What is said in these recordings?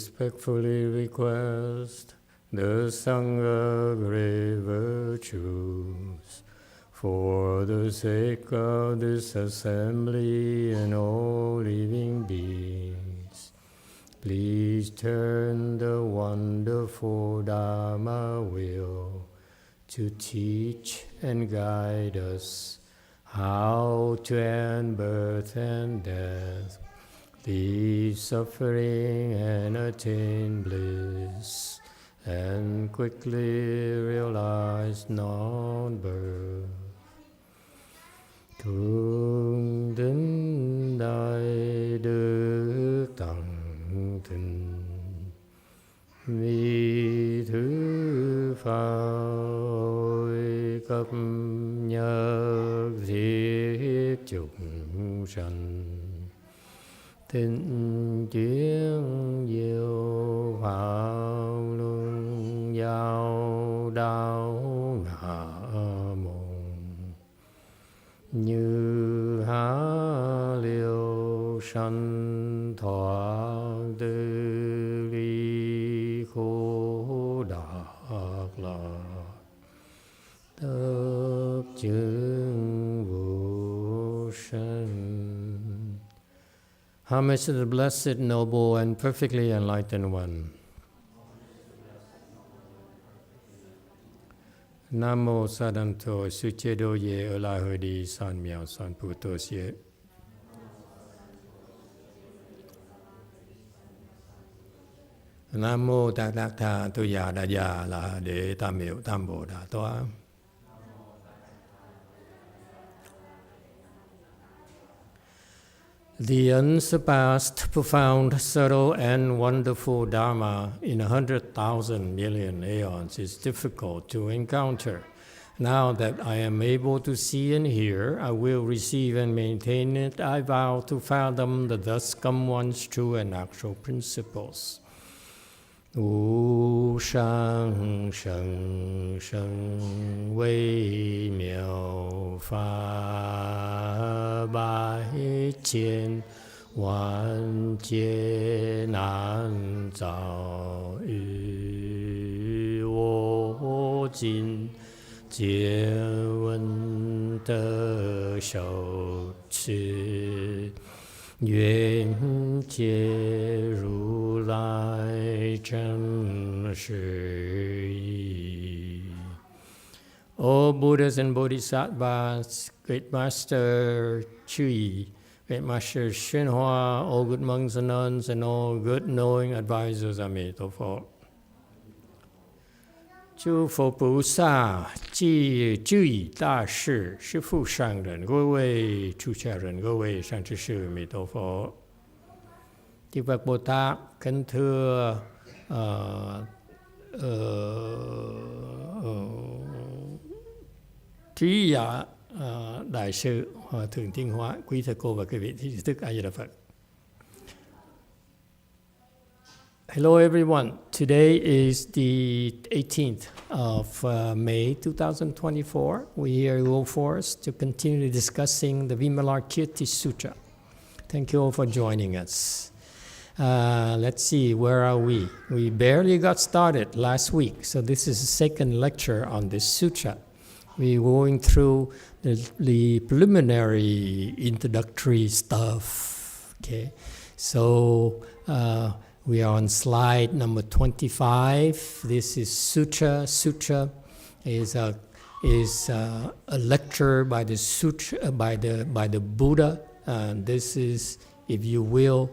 respectfully request the Sangha great virtues for the sake of this assembly and all living beings. Please turn the wonderful Dharma wheel to teach and guide us how to end birth and death, leave suffering and attain bliss, and quickly realize non-birth. Cung kính đại đức tăng thịnh, vi thứ phái cấp nhất thiết chúng sanh, thịnh chuyên diệu pháp luân giao đạo ngã môn, như há liêu sanh thoát tư ly khổ đạc lạc, tất chứng vô sanh. Homage to the Blessed, Noble, and Perfectly Enlightened One. Nam mô Sa Đan Thô Sư Chế Đô Ye Ở La Hơ Đi San Miao San Pu Tô Xie. Nam mô Tát Đắc Tha Tu Già Đà Già La Đế Tam Miệu Tam Bồ Đà Toa. The unsurpassed, profound, subtle, and wonderful Dharma in 100,000 million aeons is difficult to encounter. Now that I am able to see and hear, I will receive and maintain it. I vow to fathom the thus come one's true and actual principles. Wu shang sheng sheng wei miao fa bai qian wan jie nan zao yu wo jin jie wen de shou chi Yuan Jie Ru Lai Zhen Shi Yi. All Buddhas and Bodhisattvas, Great Master Chui, Great Master YongHua, all good monks and nuns, and all good knowing advisors, Emitofuo. 诸佛菩萨及诸位大士、师父上人、各位出家人、各位善知识，弥陀佛。Chư Phật Bồ Tát, kính thưa trí giả đại sư Hòa thượng Thiên Hóa, quý thầy cô và quý vị thí thức A Di Đà Phật. Hello everyone. Today is the 18th of May 2024. We're here in World Forest to continue discussing the Vimalakirti Sutra. Thank you all for joining us. Let's see, where are we? We barely got started last week, so this is the second lecture on this sutra. We're going through the preliminary introductory stuff. Okay, so we are on slide number 25. This is Sutra. Sutra is a lecture by the Sutra by the Buddha. This is, if you will,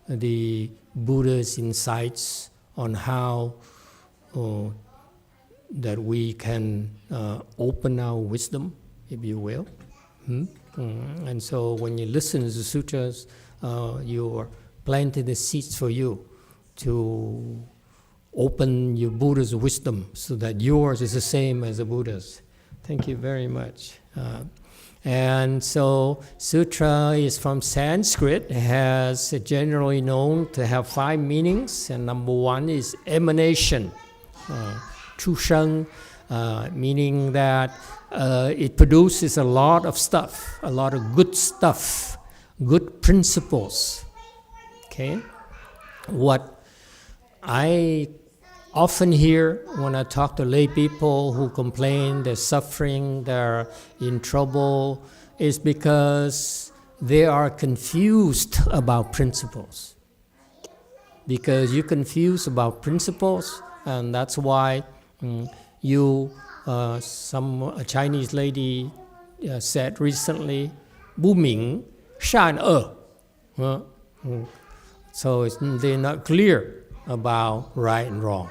the Buddha's insights on how that we can open our wisdom, if you will. And so when you listen to the sutras, you're planting the seeds for you to open your Buddha's wisdom so that yours is the same as the Buddha's. Thank you very much. And so sutra is from Sanskrit. It has generally known to have 5 meanings. And number 1 is emanation. Chusheng, meaning that it produces a lot of stuff, a lot of good stuff, good principles. Okay? What I often hear when I talk to lay people who complain they're suffering, they're in trouble, is because they are confused about principles. Because you're confused about principles, and that's why a Chinese lady said recently, 不明善恶. So they're not clear about right and wrong.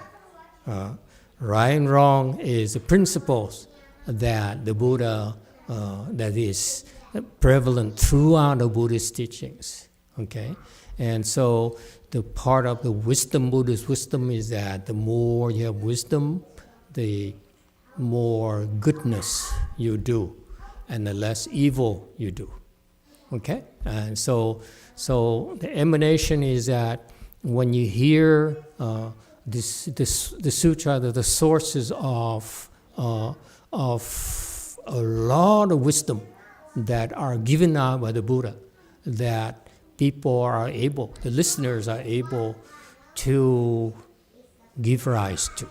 Right and wrong is the principles that the Buddha, that is prevalent throughout the Buddhist teachings. Okay, and so the part of the wisdom, Buddhist wisdom, is that the more you have wisdom, the more goodness you do, and the less evil you do. Okay, and so the emanation is that when you hear the sutra, the sources of a lot of wisdom that are given out by the Buddha, that people are able, the listeners are able to give rise to.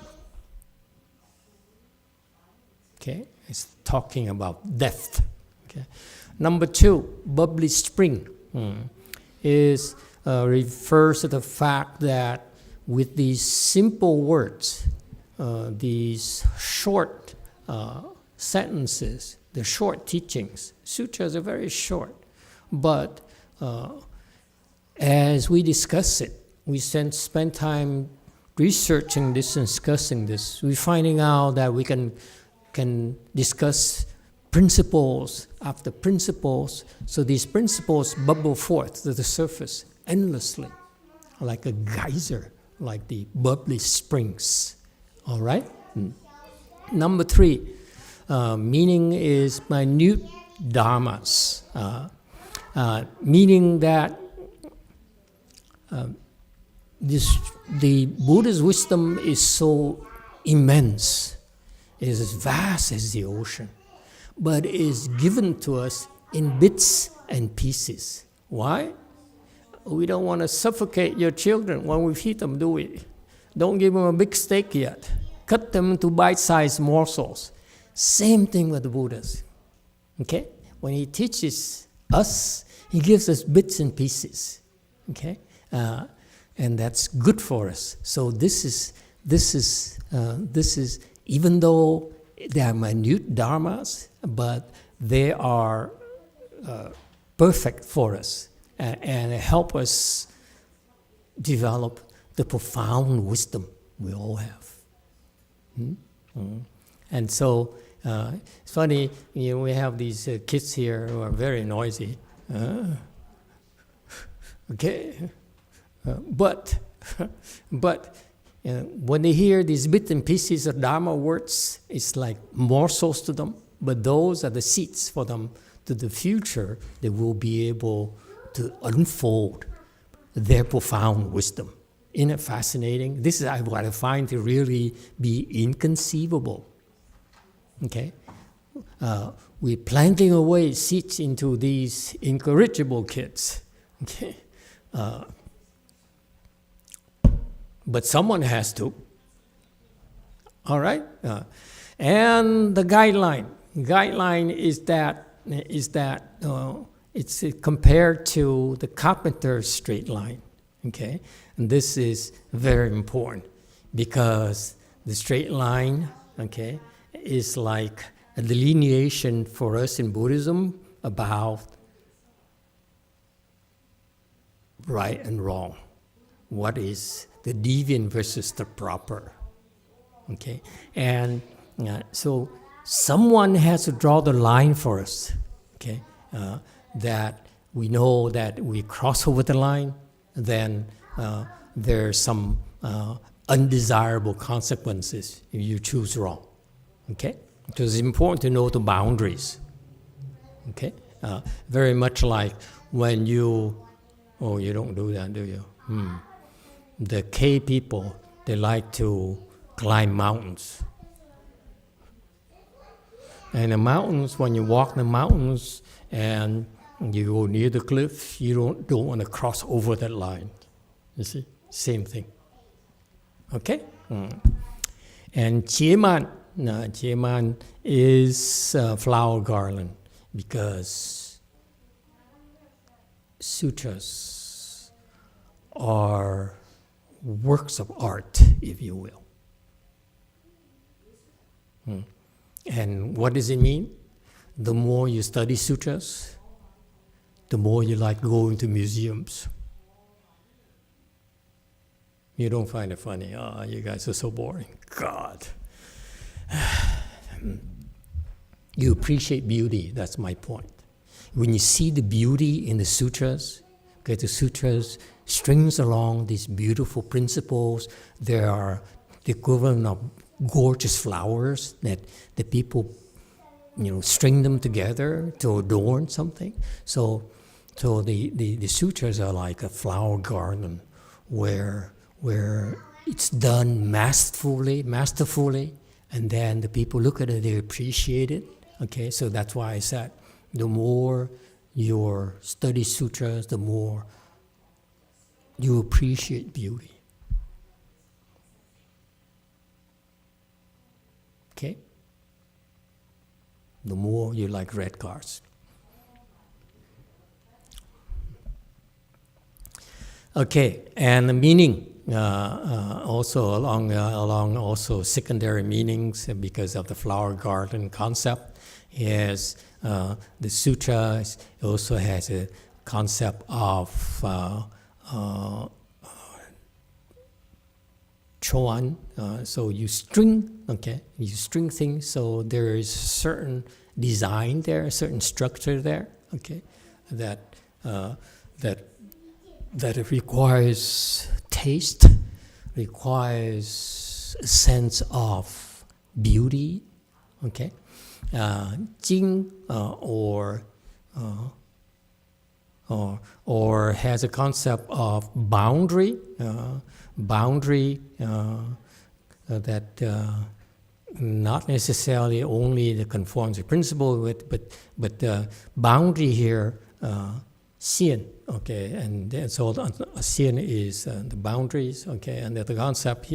Okay, it's talking about depth. Okay, number 2, bubbly spring, is refers to the fact that with these simple words, these short sentences, the short teachings, sutras are very short, but as we discuss it, we spend time researching this and discussing this, we're finding out that we can discuss principles after principles, so these principles bubble forth to the surface endlessly, like a geyser, like the bubbly springs. All right? Number 3, meaning is minute dharmas, meaning that the Buddha's wisdom is so immense, it is as vast as the ocean, but it is given to us in bits and pieces. Why? We don't want to suffocate your children when we feed them, do we? Don't give them a big steak yet. Cut them into bite-sized morsels. Same thing with the Buddhas. Okay? When he teaches us, he gives us bits and pieces. Okay? And that's good for us. So this is even though they are minute dharmas, but they are perfect for us and help us develop the profound wisdom we all have. And so it's funny, we have these kids here who are very noisy. Okay, but when they hear these bits and pieces of Dharma words, it's like morsels to them, but those are the seeds for them to the future. They will be able to unfold their profound wisdom. Isn't it fascinating? This is what I find to really be inconceivable. Okay, we're planting away seeds into these incorrigible kids. Okay, but someone has to. All right, and the guideline is that it's compared to the carpenter's straight line. Okay, and this is very important because the straight line, okay, is like a delineation for us in Buddhism about right and wrong. What is the deviant versus the proper? Okay, and so someone has to draw the line for us. Okay, that we know that we cross over the line, then there's some undesirable consequences if you choose wrong. Okay, because it's important to know the boundaries. Okay, very much like when you don't do that, do you? The K people, they like to climb mountains. And the mountains, when you walk the mountains and you go near the cliff, you don't want to cross over that line. You see? Same thing. Okay? And Jieman is a flower garland because sutras are works of art, if you will. And what does it mean? The more you study sutras, the more you like going to museums. You don't find it funny. Oh, you guys are so boring. God. You appreciate beauty, that's my point. When you see the beauty in the sutras, okay, the sutras strings along these beautiful principles. There are the equivalent of gorgeous flowers that the people, string them together to adorn something. So the sutras are like a flower garden where it's done masterfully, and then the people look at it, they appreciate it. Okay, so that's why I said the more you study sutras, the more you appreciate beauty. Okay? The more you like red cars. Okay, and the meaning also along also secondary meanings because of the flower garden concept is the sutra also has a concept of choan. So you string things. So there is certain design there, a certain structure there. Okay, that it requires taste, requires a sense of beauty. Okay, jing or has a concept of boundary. That not necessarily only the conformity principle, but boundary here, xian, okay, and so xian is the boundaries, okay, and the concept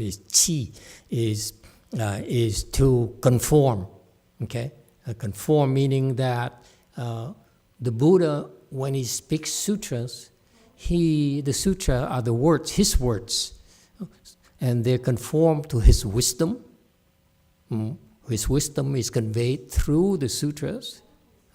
is qi, is to conform, okay, conform meaning that the Buddha, when he speaks sutras, the sutra are the words, his words, and they conform to his wisdom. His wisdom is conveyed through the sutras,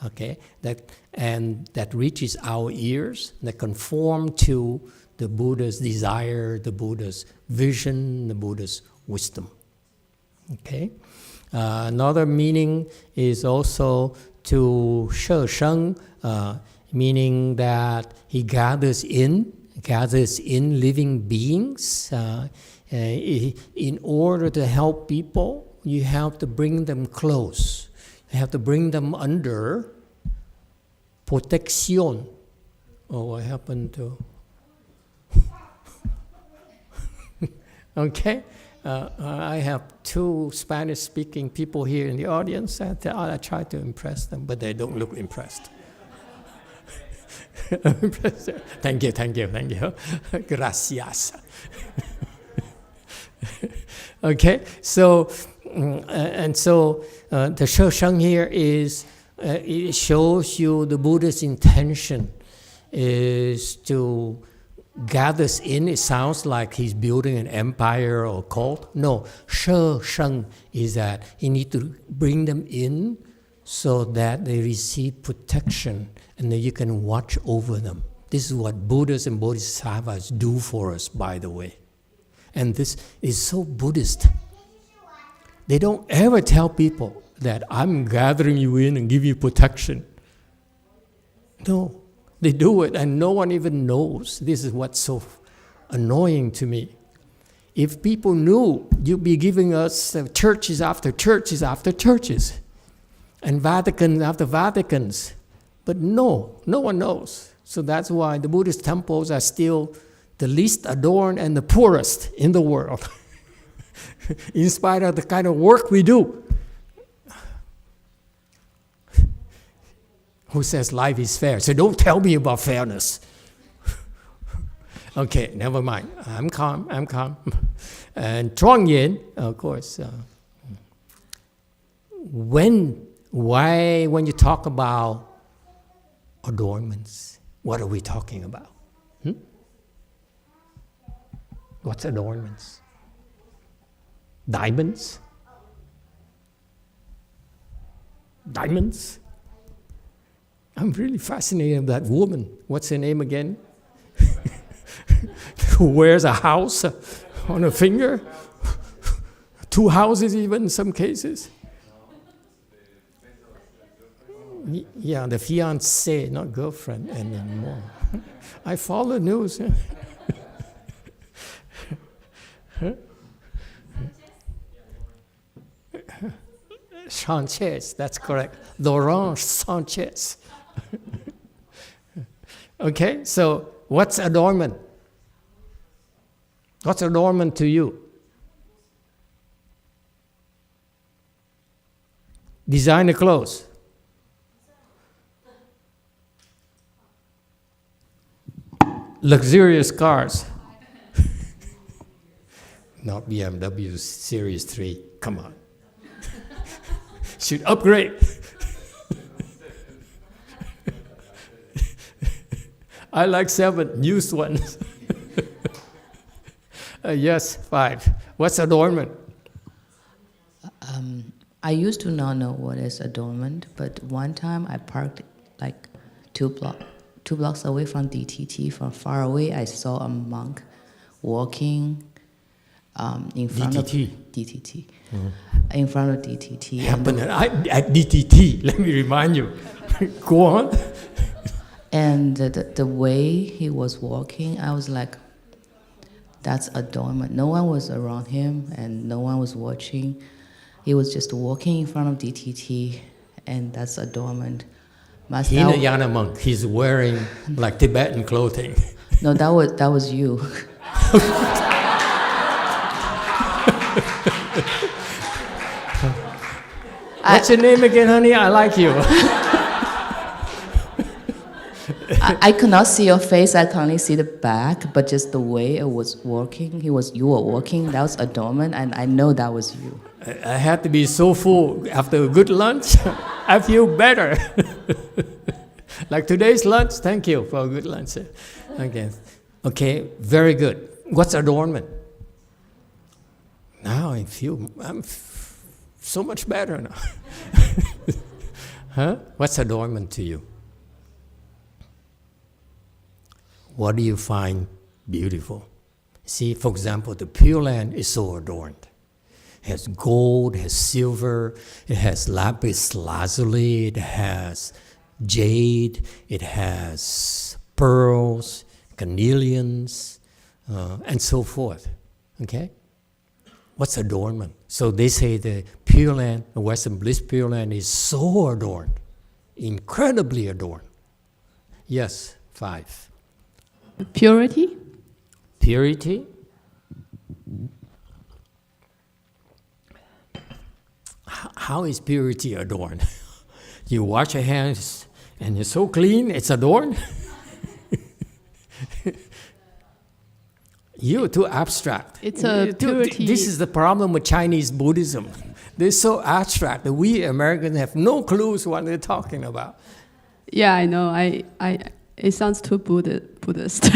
okay, that reaches our ears, that conform to the Buddha's desire, the Buddha's vision, the Buddha's wisdom. Okay, another meaning is also to she sheng, meaning that he gathers in living beings. In order to help people, you have to bring them close. You have to bring them under protección. Oh, what happened to... Okay? I have two Spanish-speaking people here in the audience. I try to impress them, but they don't look impressed. Thank you. Gracias. Okay, so the Sheshang here is it shows you the Buddha's intention is to gather us in. It sounds like he's building an empire or cult. No, Sheshang is that he needs to bring them in so that they receive protection and that you can watch over them. This is what Buddhas and Bodhisattvas do for us, by the way. And this is so Buddhist. They don't ever tell people that I'm gathering you in and give you protection. No, they do it and no one even knows. This is what's so annoying to me. If people knew, you'd be giving us churches after churches after churches and Vatican after Vaticans. But no one knows. So that's why the Buddhist temples are still the least adorned and the poorest in the world, in spite of the kind of work we do. Who says life is fair? So don't tell me about fairness. Okay, never mind. I'm calm. And Chuang Yin, of course. When you talk about adornments, what are we talking about? What's adornments? Diamonds? Diamonds? I'm really fascinated with that woman. What's her name again? Who wears a house on her finger? 2 houses even in some cases. Yeah, the fiancée, not girlfriend anymore. I follow the news. Sanchez, that's correct. Laurent Sanchez. Okay, so what's adornment? What's adornment to you? Designer clothes. Luxurious cars. Not BMW Series 3. Come on. Should upgrade. I like 7 used ones. Yes, 5. What's adornment? I used to not know what is adornment, but one time I parked like 2 blocks away from DTT. From far away, I saw a monk walking in front DTT. of DTT. In front of DTT. Happened at DTT. Let me remind you. Go on. And the way he was walking, I was like, that's adornment. No one was around him, and no one was watching. He was just walking in front of DTT, and that's adornment. Hinayana monk. He's wearing like Tibetan clothing. No, that was you. What's your name again, honey? I like you. I could not see your face. I can only see the back, but just the way it was walking. You were walking. That was adornment, and I know that was you. I had to be so full after a good lunch. I feel better. Like today's lunch. Thank you for a good lunch. Okay, very good. What's adornment? Now I'm so much better now. Huh? What's adornment to you? What do you find beautiful? See, for example, the Pure Land is so adorned. It has gold, it has silver, it has lapis lazuli, it has jade, it has pearls, carnelians, and so forth. Okay? What's adornment? So they say the Pure Land, the Western Bliss Pure Land is so adorned, incredibly adorned. Yes, 5. Purity? Purity? How is purity adorned? You wash your hands and you're so clean, it's adorned? You're too abstract. It's a purity. This is the problem with Chinese Buddhism. They're so abstract that we Americans have no clues what they're talking about. Yeah, I know. It sounds too Buddhist.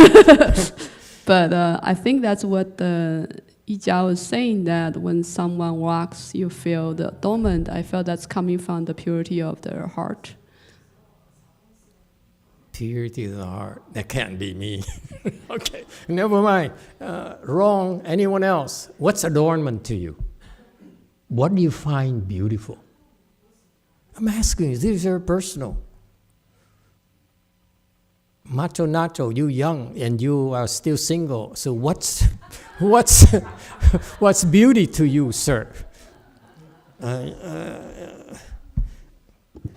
But I think that's what the Yijia was saying, that when someone walks, you feel the adornment. I felt that's coming from the purity of their heart. Purity of the heart. That can't be me. Okay, never mind. Wrong. Anyone else? What's adornment to you? What do you find beautiful? I'm asking you. This is very personal. Macho Nacho, you young and you are still single. So what's beauty to you, sir?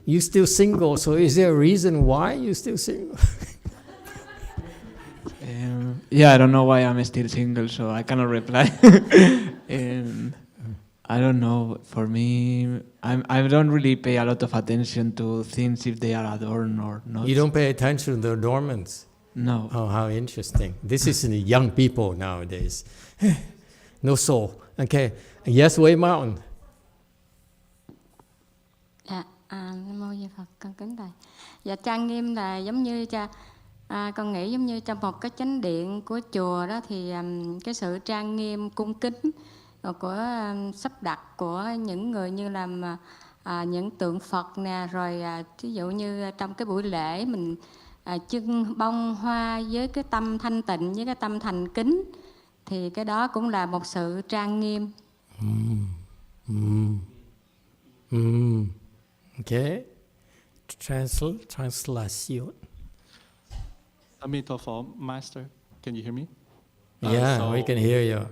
You still single, so is there a reason why you're still single? Yeah, I don't know why I'm still single, so I cannot reply. I don't know. For me, I don't really pay a lot of attention to things if they are adorned or not. You don't pay attention to the adornments. No. Oh, how interesting. This is the young people nowadays. No soul. Okay. Yes, Way Mountain. Dạ, Nam mô Di Phật, con kính thầy. Dạ, trang nghiêm là giống như con nghĩ giống như trong một cái chánh điện của chùa đó thì cái sự trang nghiêm cung kính của sắp đặt của những người như làm những tượng Phật nè, rồi ví dụ như trong cái buổi lễ mình trưng bông hoa với cái tâm thanh tịnh, với cái tâm thành kính, thì cái đó cũng là một sự trang nghiêm. Okay. Translation. Emitofuo, Master, can you hear me? Yeah, so we can hear you.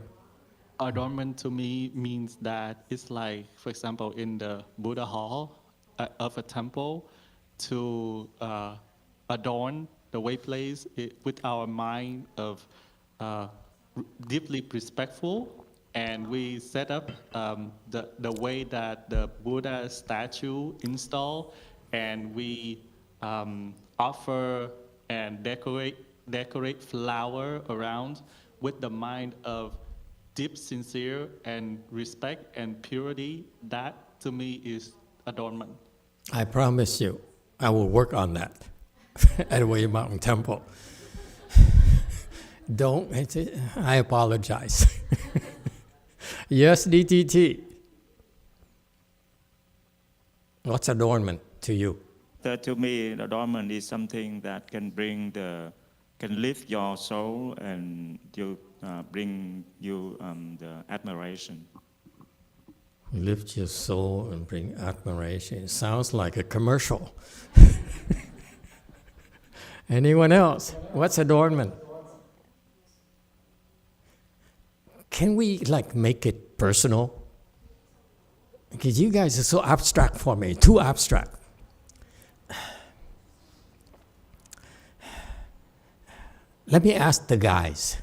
Adornment to me means that it's like, for example, in the Buddha hall of a temple, to adorn the way place with our mind of deeply respectful, and we set up the way that the Buddha statue installed, and we offer and decorate flower around with the mind of deep, sincere, and respect and purity. That to me is adornment. I promise you, I will work on that at Way Mountain Temple. I apologize. Yes, DTT. What's adornment to you? To me, adornment is something that can lift your soul and bring you the admiration. Lift your soul and bring admiration. It sounds like a commercial. Anyone else? What's adornment? Can we make it personal? Because you guys are so abstract for me, too abstract. Let me ask the guys.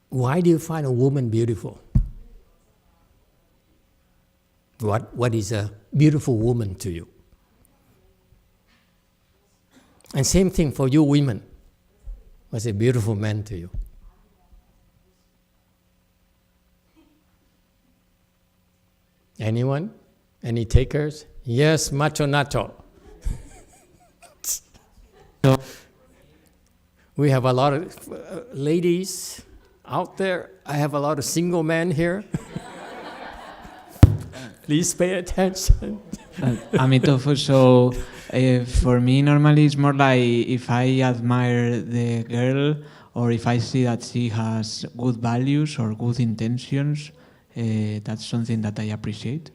Why do you find a woman beautiful? What is a beautiful woman to you? And same thing for you women. What's a beautiful man to you? Anyone? Any takers? Yes, Macho Nacho. We have a lot of ladies out there. I have a lot of single men here. Please pay attention. Amitofu, so for me normally it's more like if I admire the girl or if I see that she has good values or good intentions, that's something that I appreciate.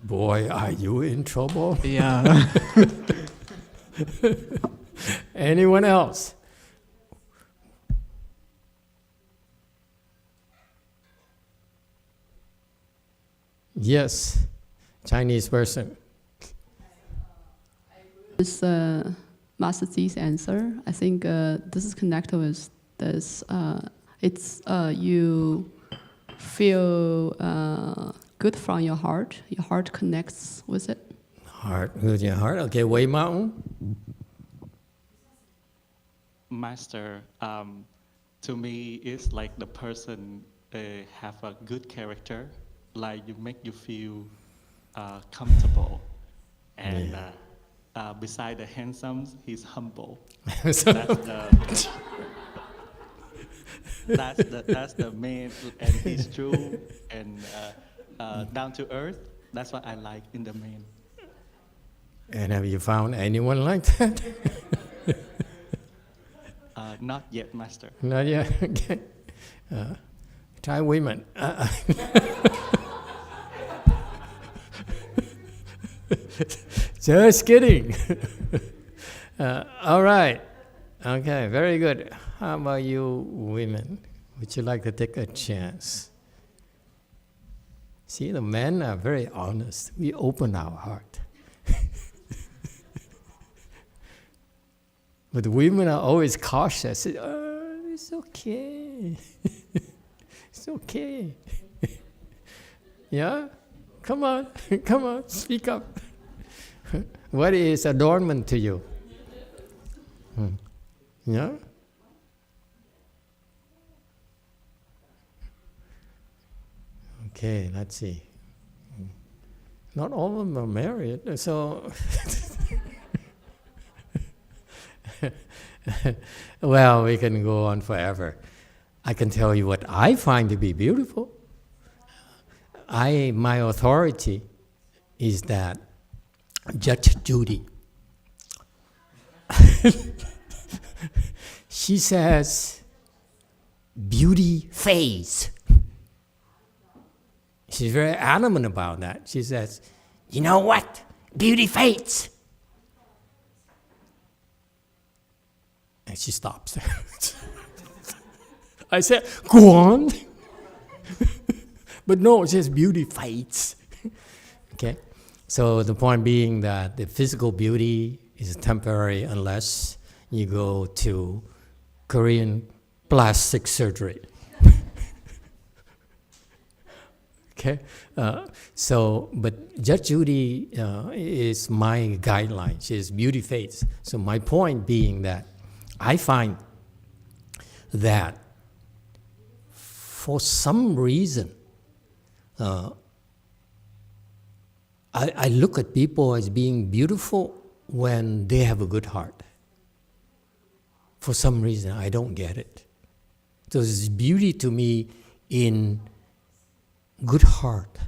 Boy, are you in trouble? Yeah. Anyone else? Yes, Chinese person. This Master Zi's answer, I think this is connected with this. It's you feel good from your heart. Your heart connects with it. Heart, with your heart. Okay, Way Mountain. Master, to me, it's like the person have a good character, like you make you feel comfortable, and beside the handsome, he's humble. That's the main, and he's true and down to earth. That's what I like in the man. And have you found anyone like that? Not yet, Master. Not yet. Okay. Try women. Just kidding. All right. Okay, very good. How about you women? Would you like to take a chance? See, the men are very honest. We open our heart. But the women are always cautious. Oh, it's okay. It's okay. Yeah? Come on, come on, speak up. What is adornment to you? Yeah? Okay, let's see. Not all of them are married, so... Well, we can go on forever. I can tell you what I find to be beautiful. My authority is that Judge Judy. She says, beauty fades. She's very adamant about that. She says, you know what? Beauty fades. And she stops there. I said, go on. But no, it says beauty fades. Okay? So the point being that the physical beauty is temporary unless you go to Korean plastic surgery. Okay? But Judge Judy is my guideline. She is beauty fades. So my point being that I find that for some reason, I look at people as being beautiful when they have a good heart. For some reason, I don't get it. So there's beauty to me in good heart,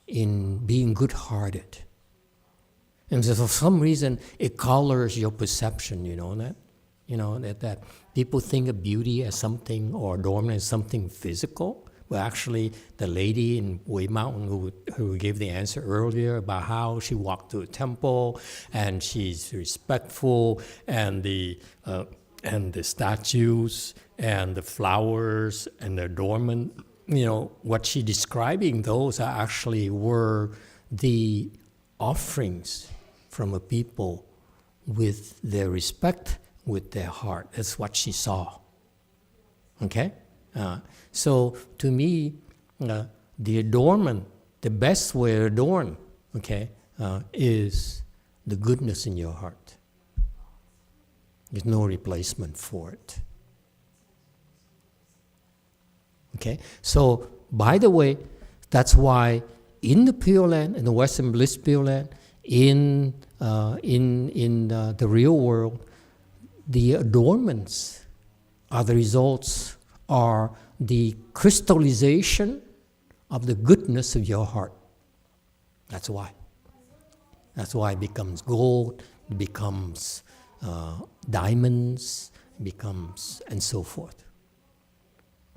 in being good-hearted. And so for some reason, it colors your perception, you know that? You know, that people think of beauty as something, or adornment as something physical. But actually, the lady in Wei Mountain who gave the answer earlier about how she walked to a temple and she's respectful, and the statues and the flowers and the adornment, you know, what she's describing, those are actually were the offerings from a people with their respect, with their heart. That's what she saw. Okay? So to me, the adornment, the best way to adorn, okay, is the goodness in your heart. There's no replacement for it. Okay? So, by the way, that's why in the Pure Land, in the Western Bliss Pure Land, in the real world, the adornments are the results, are the crystallization of the goodness of your heart. That's why. That's why it becomes gold, it becomes diamonds, becomes, and so forth.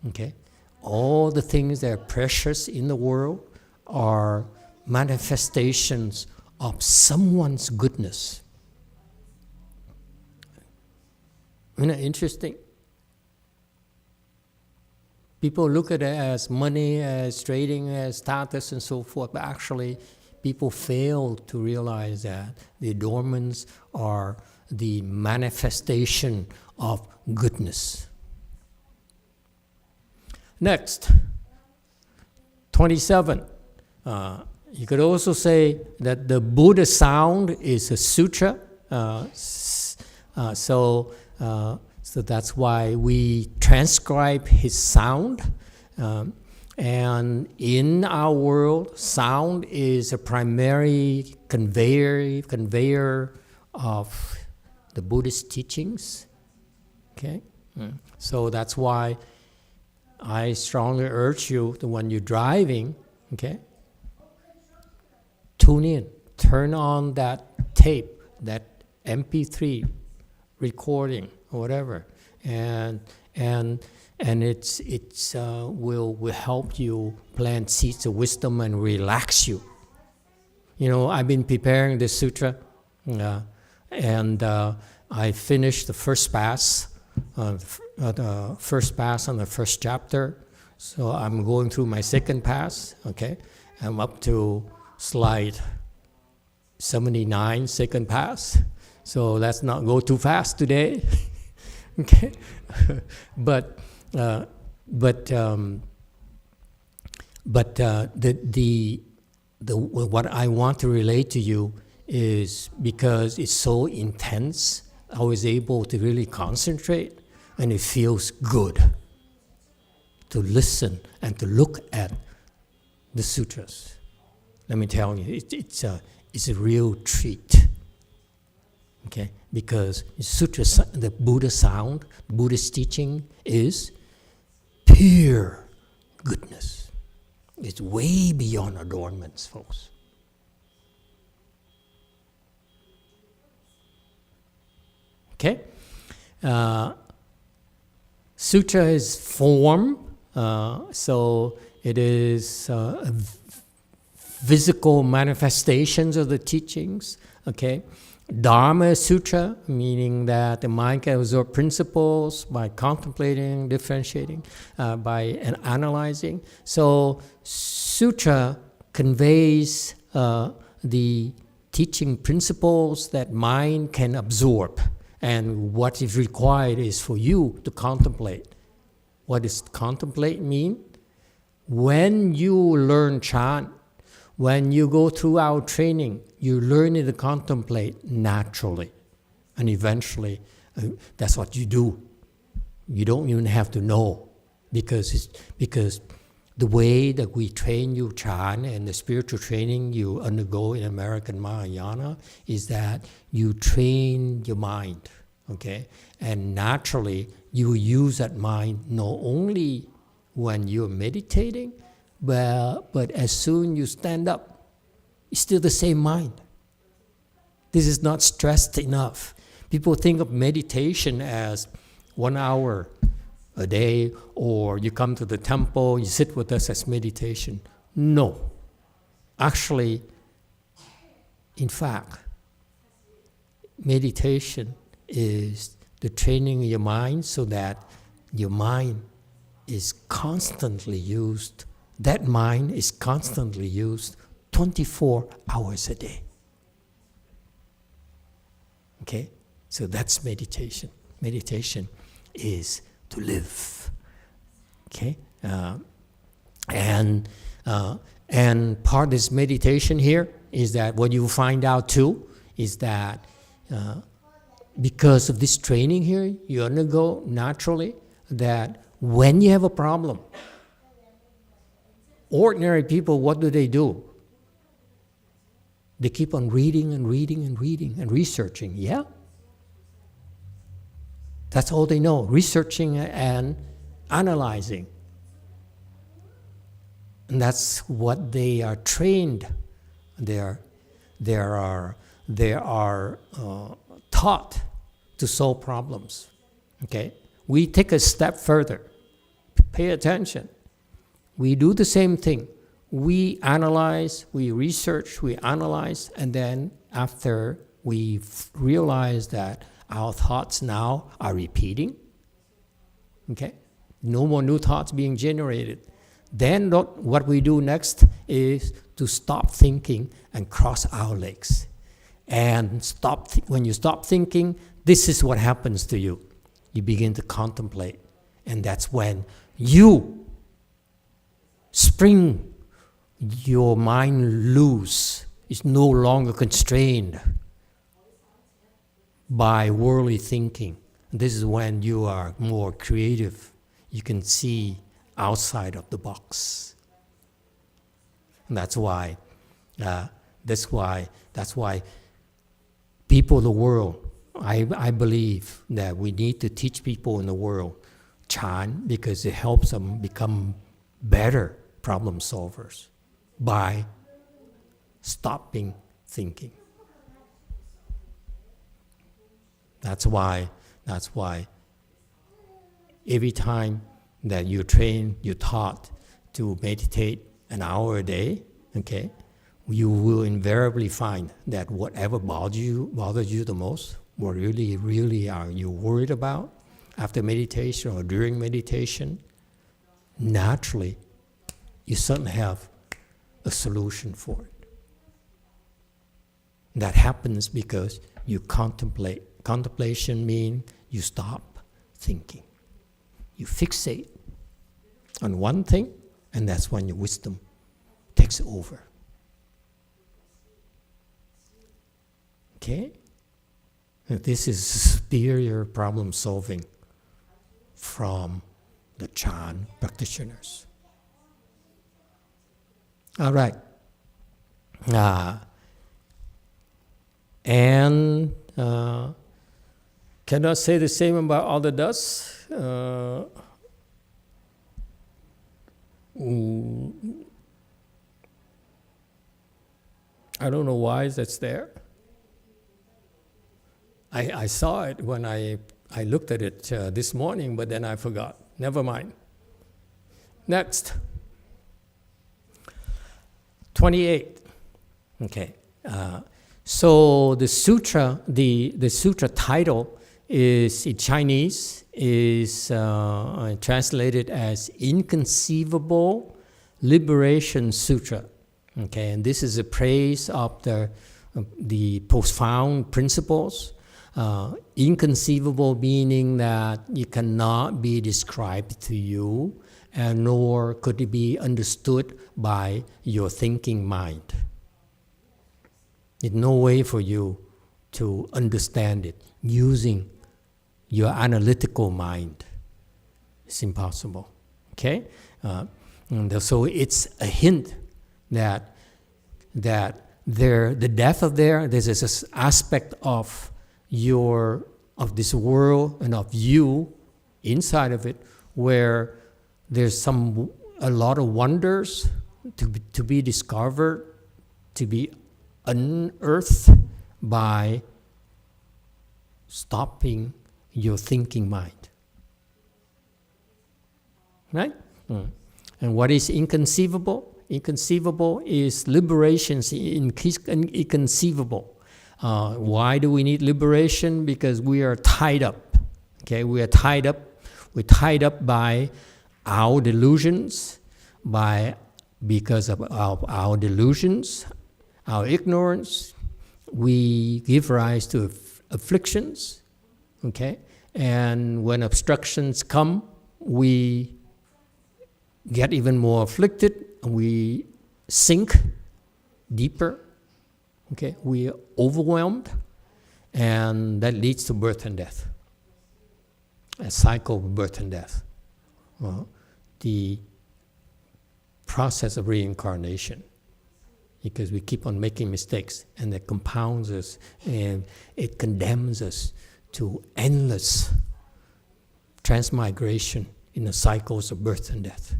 Okay? All the things that are precious in the world are manifestations of someone's goodness. Isn't that interesting? People look at it as money, as trading, as status, and so forth, but actually people fail to realize that the adornments are the manifestation of goodness. Next, 27. You could also say that the Buddha sound is a sutra. So that's why we transcribe his sound. And in our world, sound is a primary conveyor of the Buddhist teachings. Okay? So that's why I strongly urge you that when you're driving, okay, tune in, turn on that tape, that MP3 recording, or whatever, and it's will help you plant seeds of wisdom and relax you. You know, I've been preparing this sutra, and I finished the first pass. The first pass on the first chapter, so I'm going through my second pass. Okay, I'm up to slide 79, second pass. So let's not go too fast today. Okay, but what I want to relate to you is because it's so intense, I was able to really concentrate, and it feels good to listen and to look at the sutras. Let me tell you, it's a real treat. Okay, because sutras, the Buddha sound, Buddhist teaching is pure goodness. It's way beyond adornments, folks. Okay, sutra is form, so it is physical manifestations of the teachings. Okay, Dharma is sutra, meaning that the mind can absorb principles by contemplating, differentiating, by analyzing. So sutra conveys the teaching principles that mind can absorb. And what is required is for you to contemplate. What does contemplate mean? When you learn chant, when you go through our training, you learn to contemplate naturally. And eventually, that's what you do. You don't even have to know. Because the way that we train you chant and the spiritual training you undergo in American Mahayana is that you train your mind, okay? And naturally, you use that mind not only when you're meditating, but as soon you stand up, it's still the same mind. This is not stressed enough. People think of meditation as 1 hour a day, or you come to the temple, you sit with us as meditation. No. Actually, in fact, meditation is the training of your mind so that your mind is constantly used. That mind is constantly used 24 hours a day. Okay? So that's meditation. Meditation is to live, okay, and part of this meditation here is that what you find out too is that because of this training here, you undergo naturally that when you have a problem, ordinary people, what do? They keep on reading and reading and reading and researching, yeah? That's all they know, researching and analyzing. And that's what they are trained. They are taught to solve problems. Okay? We take a step further. Pay attention. We do the same thing. We analyze, we research, we analyze, and then after we realize that our thoughts now are repeating. Okay? No more new thoughts being generated. Then what we do next is to stop thinking and cross our legs. And when you stop thinking, this is what happens to you. You begin to contemplate. And that's when you spring your mind loose. It's no longer constrained by worldly thinking. This is when you are more creative. You can see outside of the box. And that's why people in the world, I believe that we need to teach people in the world chant because it helps them become better problem solvers by stopping thinking. That's why every time that you train, you're taught to meditate an hour a day, okay, you will invariably find that whatever bothers you the most, what really are you worried about after meditation or during meditation, naturally, you suddenly have a solution for it. That happens because you contemplate. Contemplation means you stop thinking. You fixate on one thing, and that's when your wisdom takes over. Okay? And this is superior problem solving from the Chan practitioners. All right. And cannot say the same about other dust. I don't know why that's there. I saw it when I looked at it this morning, but then I forgot. Never mind. Next. 28. Okay. So the sutra, the sutra title is in Chinese is translated as Inconceivable Liberation Sutra. Okay, and this is a praise of the profound principles. Inconceivable meaning that it cannot be described to you, and nor could it be understood by your thinking mind. There's no way for you to understand it using your analytical mind. It's impossible. Okay, and so it's a hint that the depth of there's this aspect of this world and of you inside of it, where there's a lot of wonders to be discovered, to be unearthed by stopping your thinking mind. Right? And what is inconceivable? Inconceivable is liberation inconceivable. Why do we need liberation? Because we are tied up. Okay, we are tied up. We're tied up by our delusions, because of our delusions, our ignorance. We give rise to afflictions. Okay, and when obstructions come, we get even more afflicted. We sink deeper. Okay, we are overwhelmed, and that leads to birth and death. A cycle of birth and death. The process of reincarnation, because we keep on making mistakes, and it compounds us, and it condemns us to endless transmigration in the cycles of birth and death.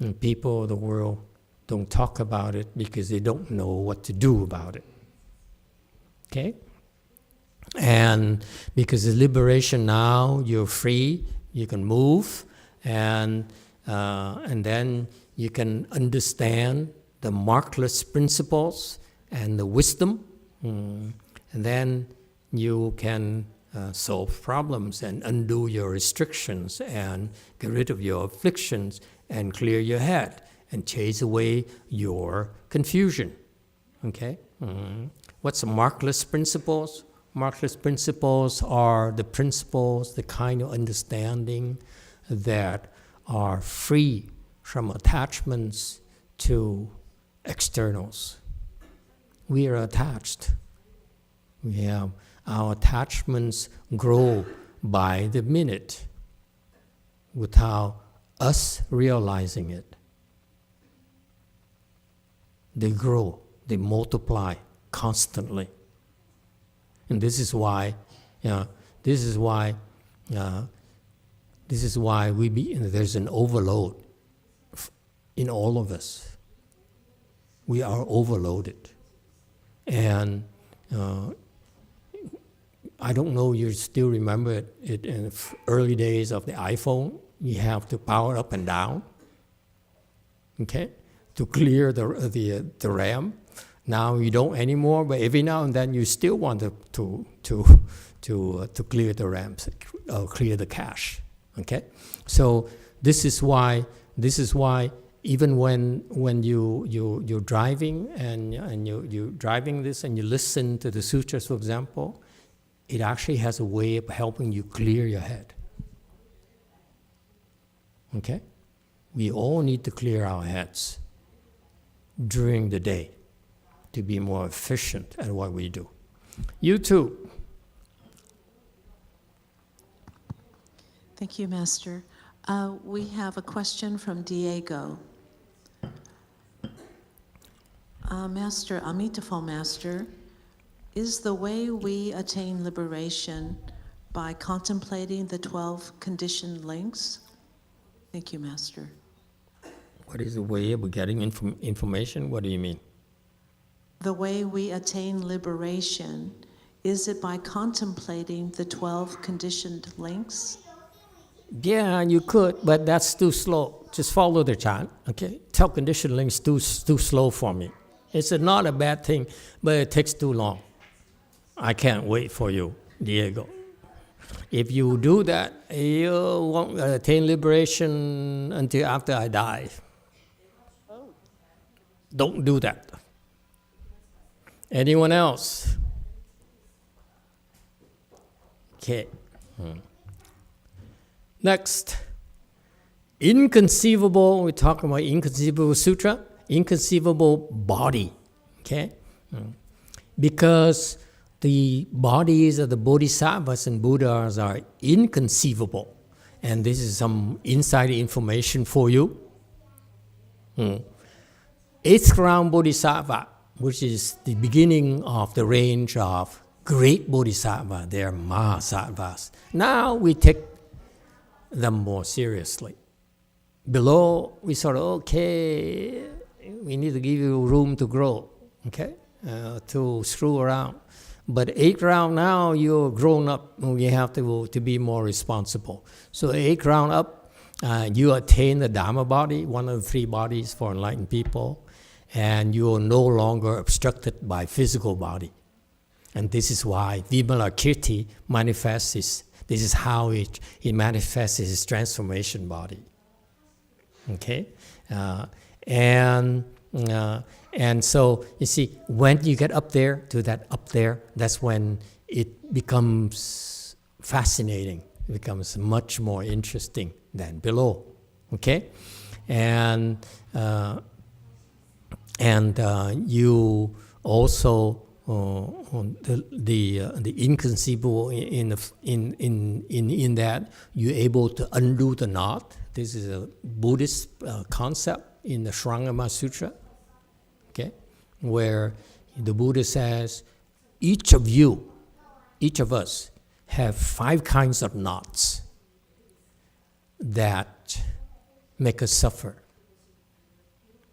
And people of the world don't talk about it because they don't know what to do about it. Okay? And because of liberation now, you're free, you can move, and then you can understand the markless principles and the wisdom, and then you can solve problems and undo your restrictions and get rid of your afflictions and clear your head and chase away your confusion. Okay? What's the markless principles? Markless principles are the principles, the kind of understanding that are free from attachments to externals. We are attached. Our attachments grow by the minute without us realizing it. They grow, they multiply constantly. And this is why there's an overload in all of us. We are overloaded. And I don't know, you still remember it in the early days of the iPhone. You have to power up and down, okay, to clear the RAM. Now you don't anymore, but every now and then you still want to clear the RAM, clear the cache, okay. So this is why even when you're driving and you're driving this and you listen to the sutras, for example, it actually has a way of helping you clear your head. Okay? We all need to clear our heads. during the day to be more efficient at what we do. You too. Thank you, Master. We have a question from Diego. Master, Emitofuo Master, is the way we attain liberation by contemplating the 12 conditioned links? Thank you, Master. What is the way of getting information? What do you mean? The way we attain liberation, is it by contemplating the 12 conditioned links? Yeah, you could, but that's too slow. Just follow the chant, okay? 12 conditioned links too slow for me. It's not a bad thing, but it takes too long. I can't wait for you, Diego. If you do that, you won't attain liberation until after I die. Don't do that. Anyone else? Okay. Next, inconceivable, we're talking about Inconceivable Sutra, inconceivable body, okay? Because the bodies of the bodhisattvas and Buddhas are inconceivable. And this is some inside information for you. Eighth round bodhisattva, which is the beginning of the range of great bodhisattva, they're mahasattvas. Now we take them more seriously. Below, we sort of, okay, we need to give you room to grow, okay, to screw around. But 8th round now, you're grown up, you have to be more responsible. So 8th round up, you attain the Dharma body, one of the 3 bodies for enlightened people, and you are no longer obstructed by physical body. And this is why Vimalakirti manifests this is how it manifests his transformation body. Okay? And so, you see, when you get up there, to that up there, that's when it becomes fascinating. It becomes much more interesting than below. Okay? And you also the inconceivable in that you're able to undo the knot. This is a Buddhist concept in the Shrangama Sutra, okay, where the Buddha says each of us, have 5 kinds of knots that make us suffer.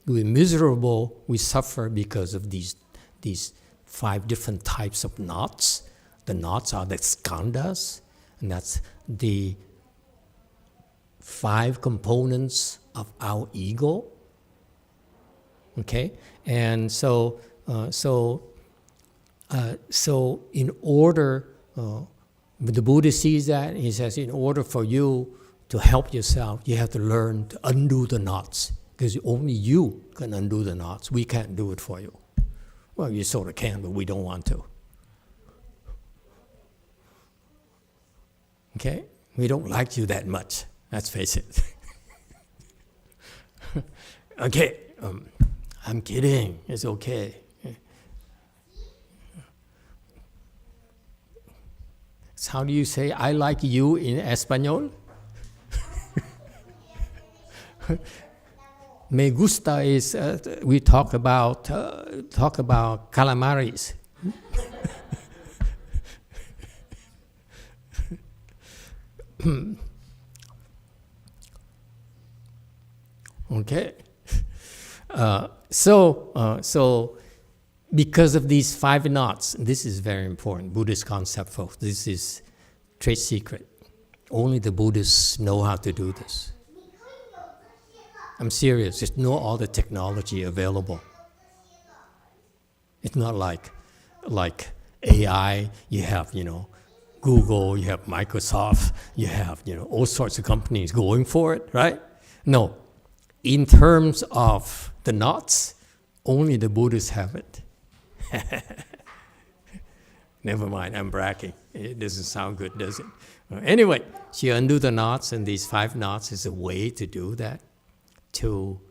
We're miserable, we suffer because of these 5 different types of knots. The knots are the skandhas, and that's the 5 components of our ego. Okay, and so in order, the Buddha sees that, he says, in order for you to help yourself, you have to learn to undo the knots, because only you can undo the knots. We can't do it for you. Well, you sort of can, but we don't want to. Okay? We don't like you that much. Let's face it. Okay, I'm kidding. It's okay. So how do you say "I like you" in Espanol? Me gusta is we talk about calamares. Okay, so because of these 5 knots, this is very important. Buddhist concept, folks. This is trade secret. Only the Buddhists know how to do this. I'm serious. Just know all the technology available. It's not like AI. You have, Google, you have Microsoft, you have, all sorts of companies going for it, right? No. In terms of the knots, only the Buddhists have it. Never mind, I'm bragging. It doesn't sound good, does it? Anyway, so you undo the knots, and these 5 knots is a way to do that, to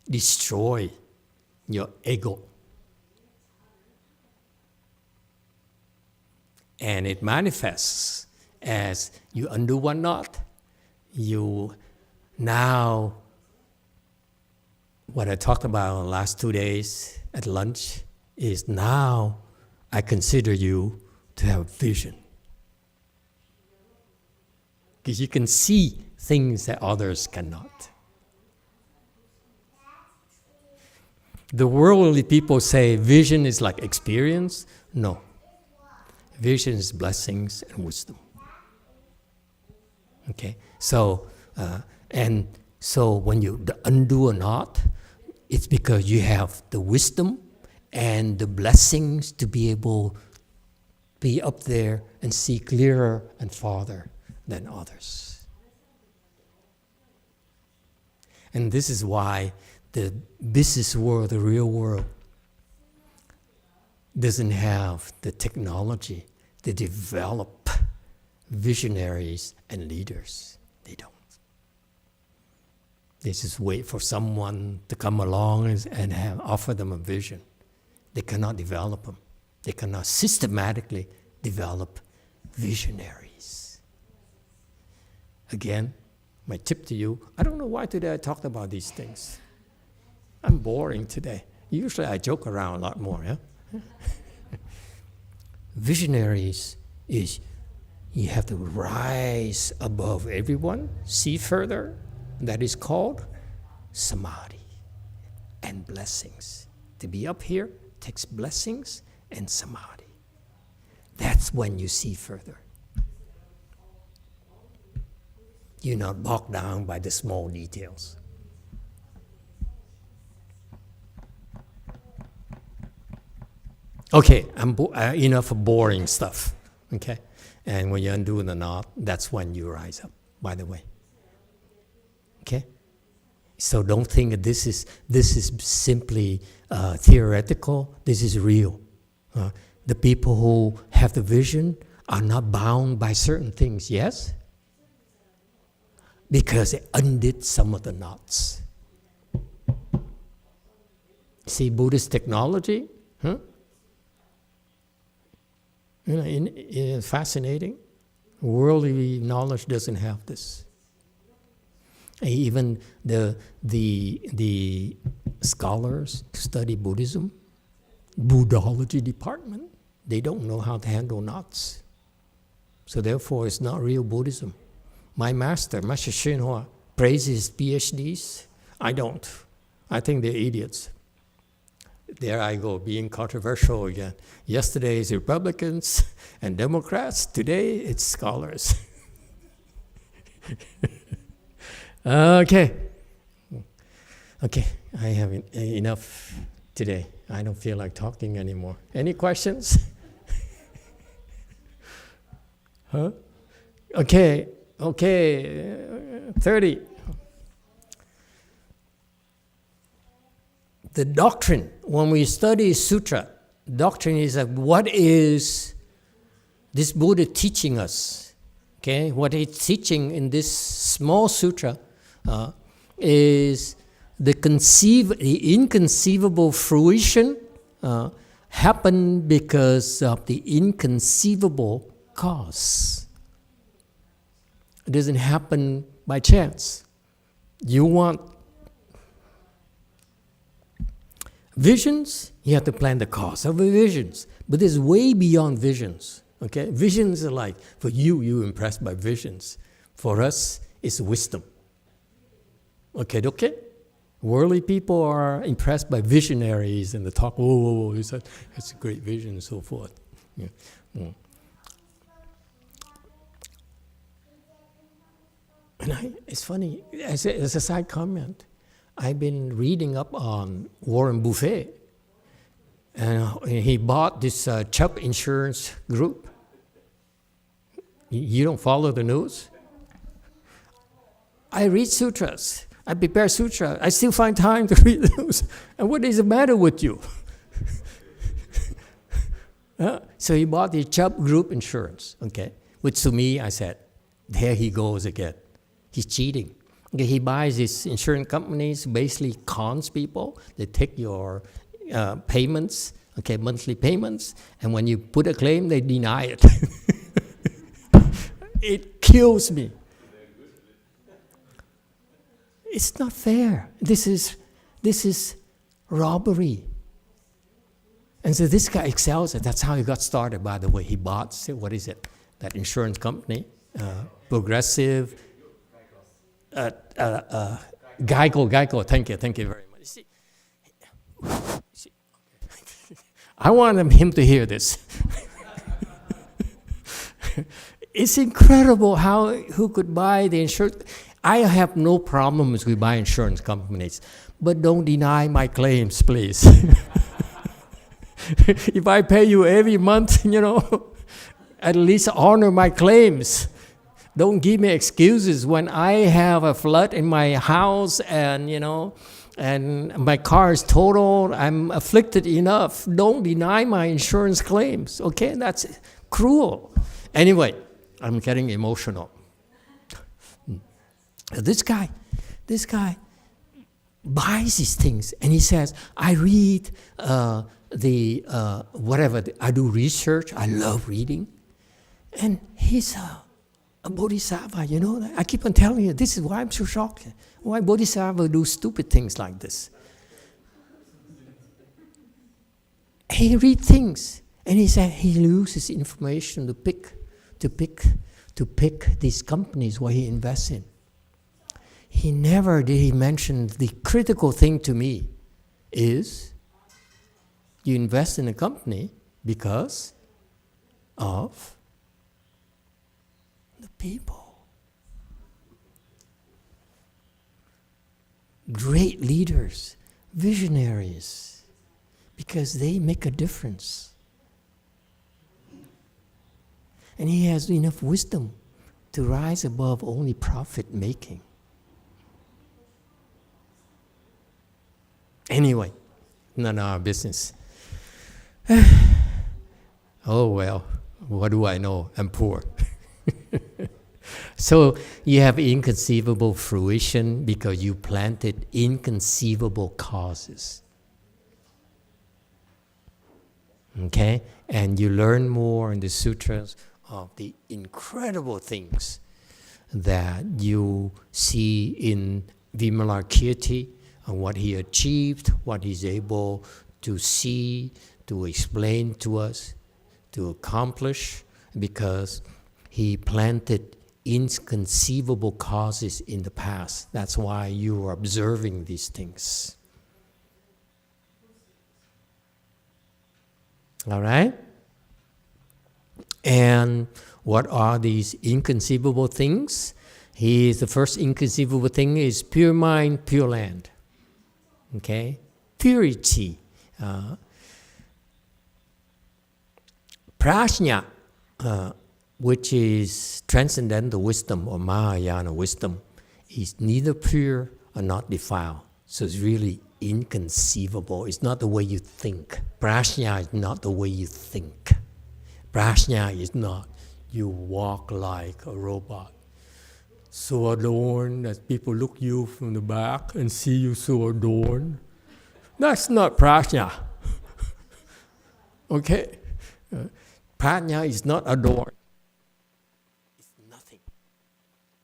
destroy your ego. And it manifests as you undo one knot. You now, what I talked about the last 2 days at lunch is now I consider you to have vision. Because you can see things that others cannot. The worldly people say vision is like experience. No. Vision is blessings and wisdom. Okay? So, when you undo a knot, it's because you have the wisdom and the blessings to be able to be up there and see clearer and farther than others. And this is why the business world, the real world, doesn't have the technology to develop visionaries and leaders. They don't. They just wait for someone to come along and offer them a vision. They cannot develop them. They cannot systematically develop visionaries. Again, my tip to you, I don't know why today I talked about these things. I'm boring today. Usually I joke around a lot more, yeah? Visionaries is you have to rise above everyone, see further. That is called samadhi and blessings. To be up here takes blessings and samadhi. That's when you see further. You're not bogged down by the small details. Okay, enough of boring stuff. Okay, and when you undo the knot, that's when you rise up. By the way. Okay, so don't think that this is simply theoretical. This is real. The people who have the vision are not bound by certain things. Yes, because they undid some of the knots. See Buddhist technology, huh? Fascinating. Worldly knowledge doesn't have this. Even the scholars who study Buddhism, Buddhology department, they don't know how to handle knots. So therefore, it's not real Buddhism. My master, Master YongHua, praises PhDs. I don't. I think they're idiots. There I go, being controversial again. Yesterday it's Republicans and Democrats. Today it's scholars. Okay, I have enough today. I don't feel like talking anymore. Any questions? Huh? Okay, 30. The doctrine, when we study sutra, doctrine is like, what is this Buddha teaching us? Okay, what he's teaching in this small sutra is the inconceivable fruition happened because of the inconceivable cause. It doesn't happen by chance. You want visions, you have to plan the cause of the visions. But it's way beyond visions. Okay? Visions are like, for you're impressed by visions. For us, it's wisdom. Okay? Worldly people are impressed by visionaries and they talk, it's a great vision and so forth. Yeah. And it's funny, as a side comment, I've been reading up on Warren Buffett, and he bought this Chubb Insurance Group. You don't follow the news? I read sutras. I prepare sutra. I still find time to read the news. And what is the matter with you? So he bought the Chubb Group Insurance, okay? Which to me, I said, there he goes again. He's cheating. Okay, he buys these insurance companies, basically cons people. They take your payments, okay, monthly payments, and when you put a claim, they deny it. It kills me. It's not fair. This is robbery. And so this guy excels at. That's how he got started, by the way. He bought, what is it? That insurance company, Progressive, Geico. Thank you very much. See, I want him to hear this. It's incredible who could buy the insurance. I have no problems with buying insurance companies, but don't deny my claims, please. If I pay you every month, at least honor my claims. Don't give me excuses when I have a flood in my house and my car is totaled. I'm afflicted enough. Don't deny my insurance claims. Okay, that's cruel. Anyway, I'm getting emotional. This guy buys these things and he says, I read I do research. I love reading. And he's a bodhisattva, you know. I keep on telling you, this is why I'm so shocked. Why bodhisattva do stupid things like this. He reads things, and he said he uses information to pick these companies where he invests in. He never did mention the critical thing to me is you invest in a company because of the people. Great leaders, visionaries, because they make a difference. And he has enough wisdom to rise above only profit making. Anyway, none of our business. Oh well, what do I know? I'm poor. So you have inconceivable fruition because you planted inconceivable causes. Okay? And you learn more in the sutras of the incredible things that you see in Vimalakirti and what he achieved, what he's able to see, to explain to us, to accomplish, because he planted inconceivable causes in the past. That's why you are observing these things. All right? And what are these inconceivable things? The first inconceivable thing is pure mind, pure land. Okay? Purity. Prajna, which is transcendental wisdom or Mahayana wisdom, is neither pure or not defiled. So it's really inconceivable. It's not the way you think. Prajna is not the way you think. Prajna is not you walk like a robot, so adorned that people look you from the back and see you so adorned. That's not prajna. Okay? Prajna is not adorned. It's nothing.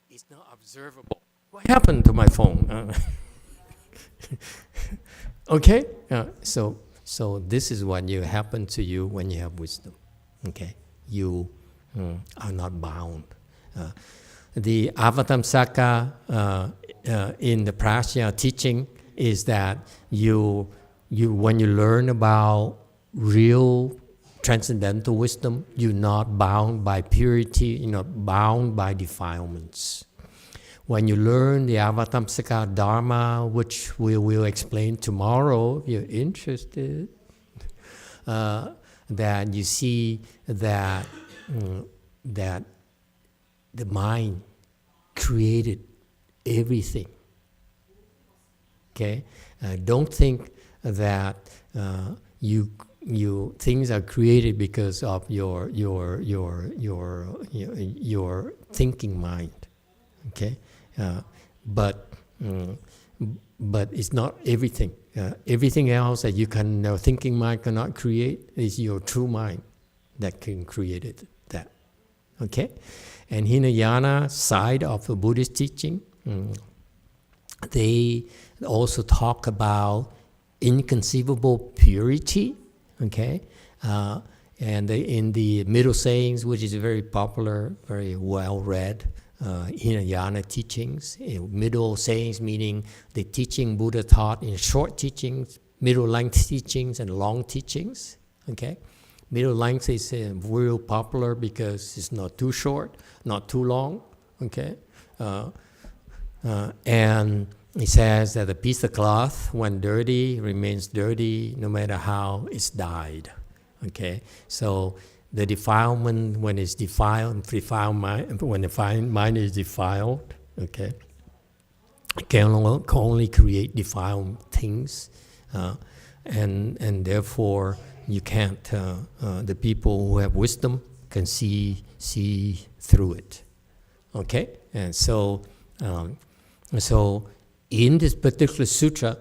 It's not observable. What happened to my phone? Okay? So this is what you happen to you when you have wisdom. Okay? You are not bound. The Avatamsaka in the Prajna teaching is that you when you learn about real transcendental wisdom, you're not bound by purity, you're not bound by defilements. When you learn the Avatamsaka Dharma, which we will explain tomorrow if you're interested, that you see that the mind created everything. Okay, don't think that you things are created because of your thinking mind. Okay, but it's not everything. Everything else that you can, thinking mind cannot create, is your true mind that can create it. That, okay? And Hinayana side of the Buddhist teaching, they also talk about inconceivable purity, okay? And in the middle sayings, which is very popular, very well read, Hinayana teachings, middle sayings meaning the teaching Buddha taught in short teachings, middle length teachings, and long teachings, okay? Middle length is real popular because it's not too short, not too long, okay? And it says that a piece of cloth, when dirty, remains dirty no matter how it's dyed, okay? So the defilement, when it's defiled mind, when the mind is defiled, okay, can only create defiled things, and therefore you can't. The people who have wisdom can see through it, okay. And so in this particular sutra,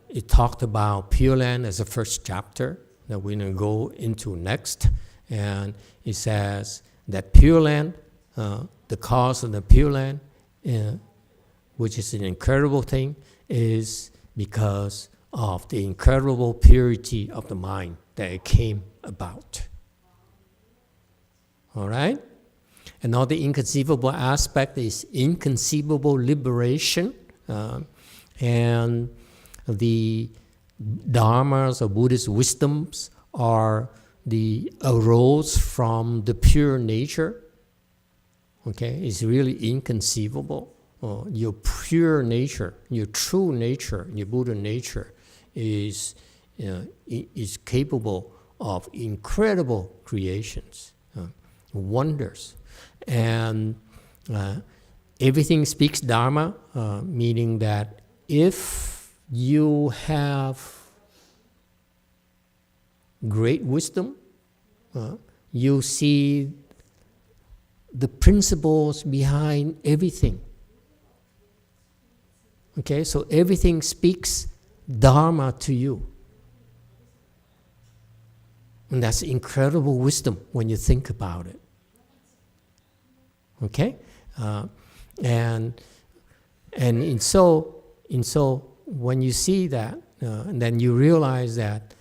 it talked about Pure Land as the first chapter that we're going to go into next. And it says that Pure Land, the cause of the Pure Land, which is an incredible thing, is because of the incredible purity of the mind that it came about. All right? Another inconceivable aspect is inconceivable liberation. And the dharmas or Buddhist wisdoms arose from the pure nature. Okay, it's really inconceivable. Your pure nature, your true nature, your Buddha nature is capable of incredible creations, wonders. And everything speaks Dharma, meaning that if you have great wisdom, you see the principles behind everything. Okay, so everything speaks Dharma to you. And that's incredible wisdom when you think about it. Okay? And so when you see that, and then you realize that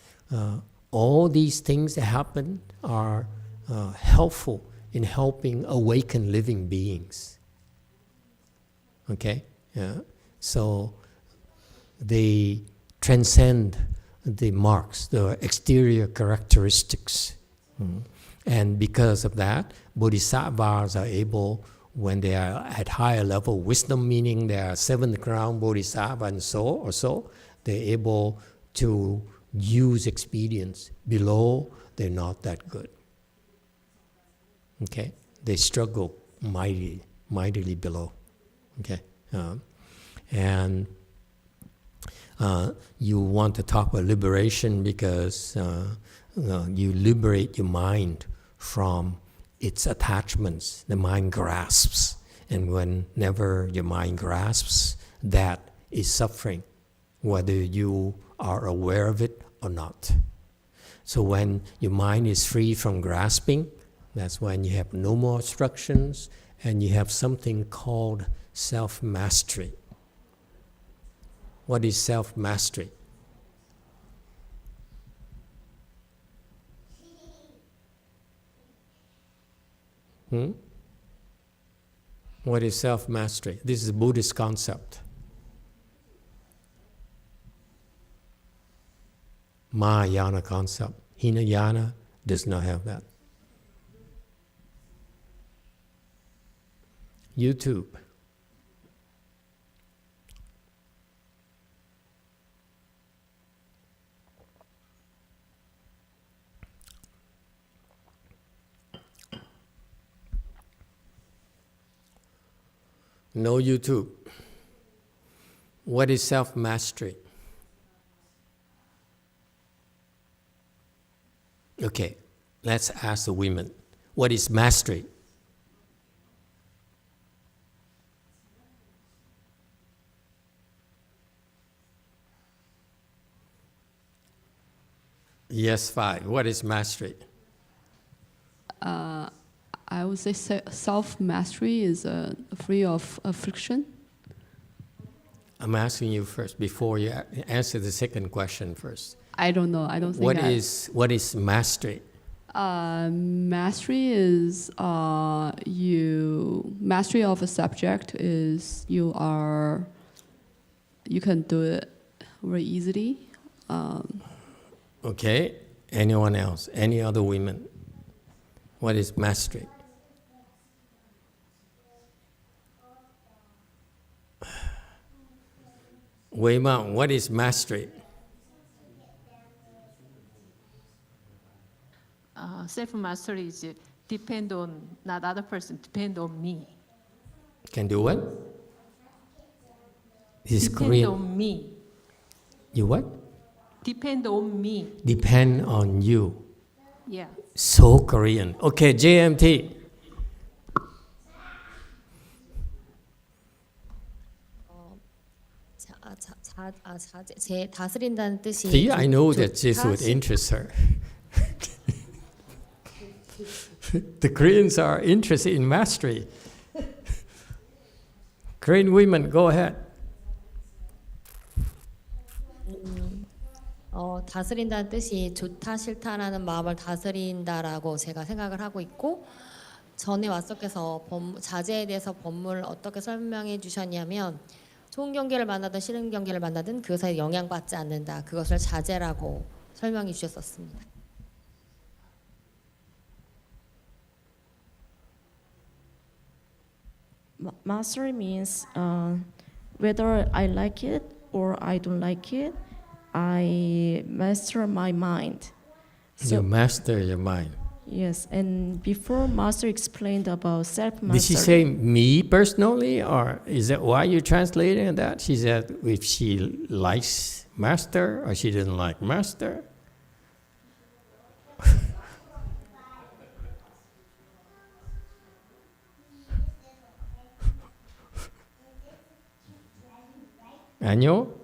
all these things that happen are helpful in helping awaken living beings. Okay? So they transcend the marks, the exterior characteristics. And because of that, bodhisattvas are able, when they are at higher level wisdom, meaning they are seventh ground bodhisattva and so, they're able to use experience. Below, they're not that good. Okay? They struggle mightily below. Okay? And you want to talk about liberation because you liberate your mind from its attachments. The mind grasps. And whenever your mind grasps, that is suffering, whether you are aware of it or not. So when your mind is free from grasping, that's when you have no more obstructions and you have something called self-mastery. What is self-mastery? What is self-mastery? This is a Buddhist concept. Mahayana concept. Hinayana does not have that. YouTube. No YouTube. What is self-mastery? Okay, let's ask the women. What is mastery? Yes, 5. What is mastery? I would say self-mastery is free of affliction. I'm asking you first before you answer the second question first. I don't know. I don't think What is mastery? Mastery is mastery of a subject is you can do it very easily. Okay. Anyone else? Any other women? What is mastery? Wei Mao, what is mastery? Self-mastery is depend on not other person, depend on me. Can do what? This is Depend Korean. on me. You what? Depend on me. Depend on you. Yeah. So Korean. Okay, JMT. 제 다스린다는 뜻이 See, I know that this would interest her. The Koreans are interested in mastery. Korean women, go ahead. 다스린다는 뜻이 좋다 싫다라는 마음을 다스린다라고 제가 생각을 하고 있고 전에 왓석께서 자제에 대해서 법문을 어떻게 설명해 주셨냐면 좋은 경계를 만나든 싫은 경계를 만나든 그것에 영향받지 않는다. 그것을 자제라고 설명해 주셨었습니다. Mastery means whether I like it or I don't like it, I master my mind. You master your mind. Yes, and before Master explained about self-mastery. Did she say me personally, or is that why you're translating that? She said if she likes master or she didn't like master. 아니요.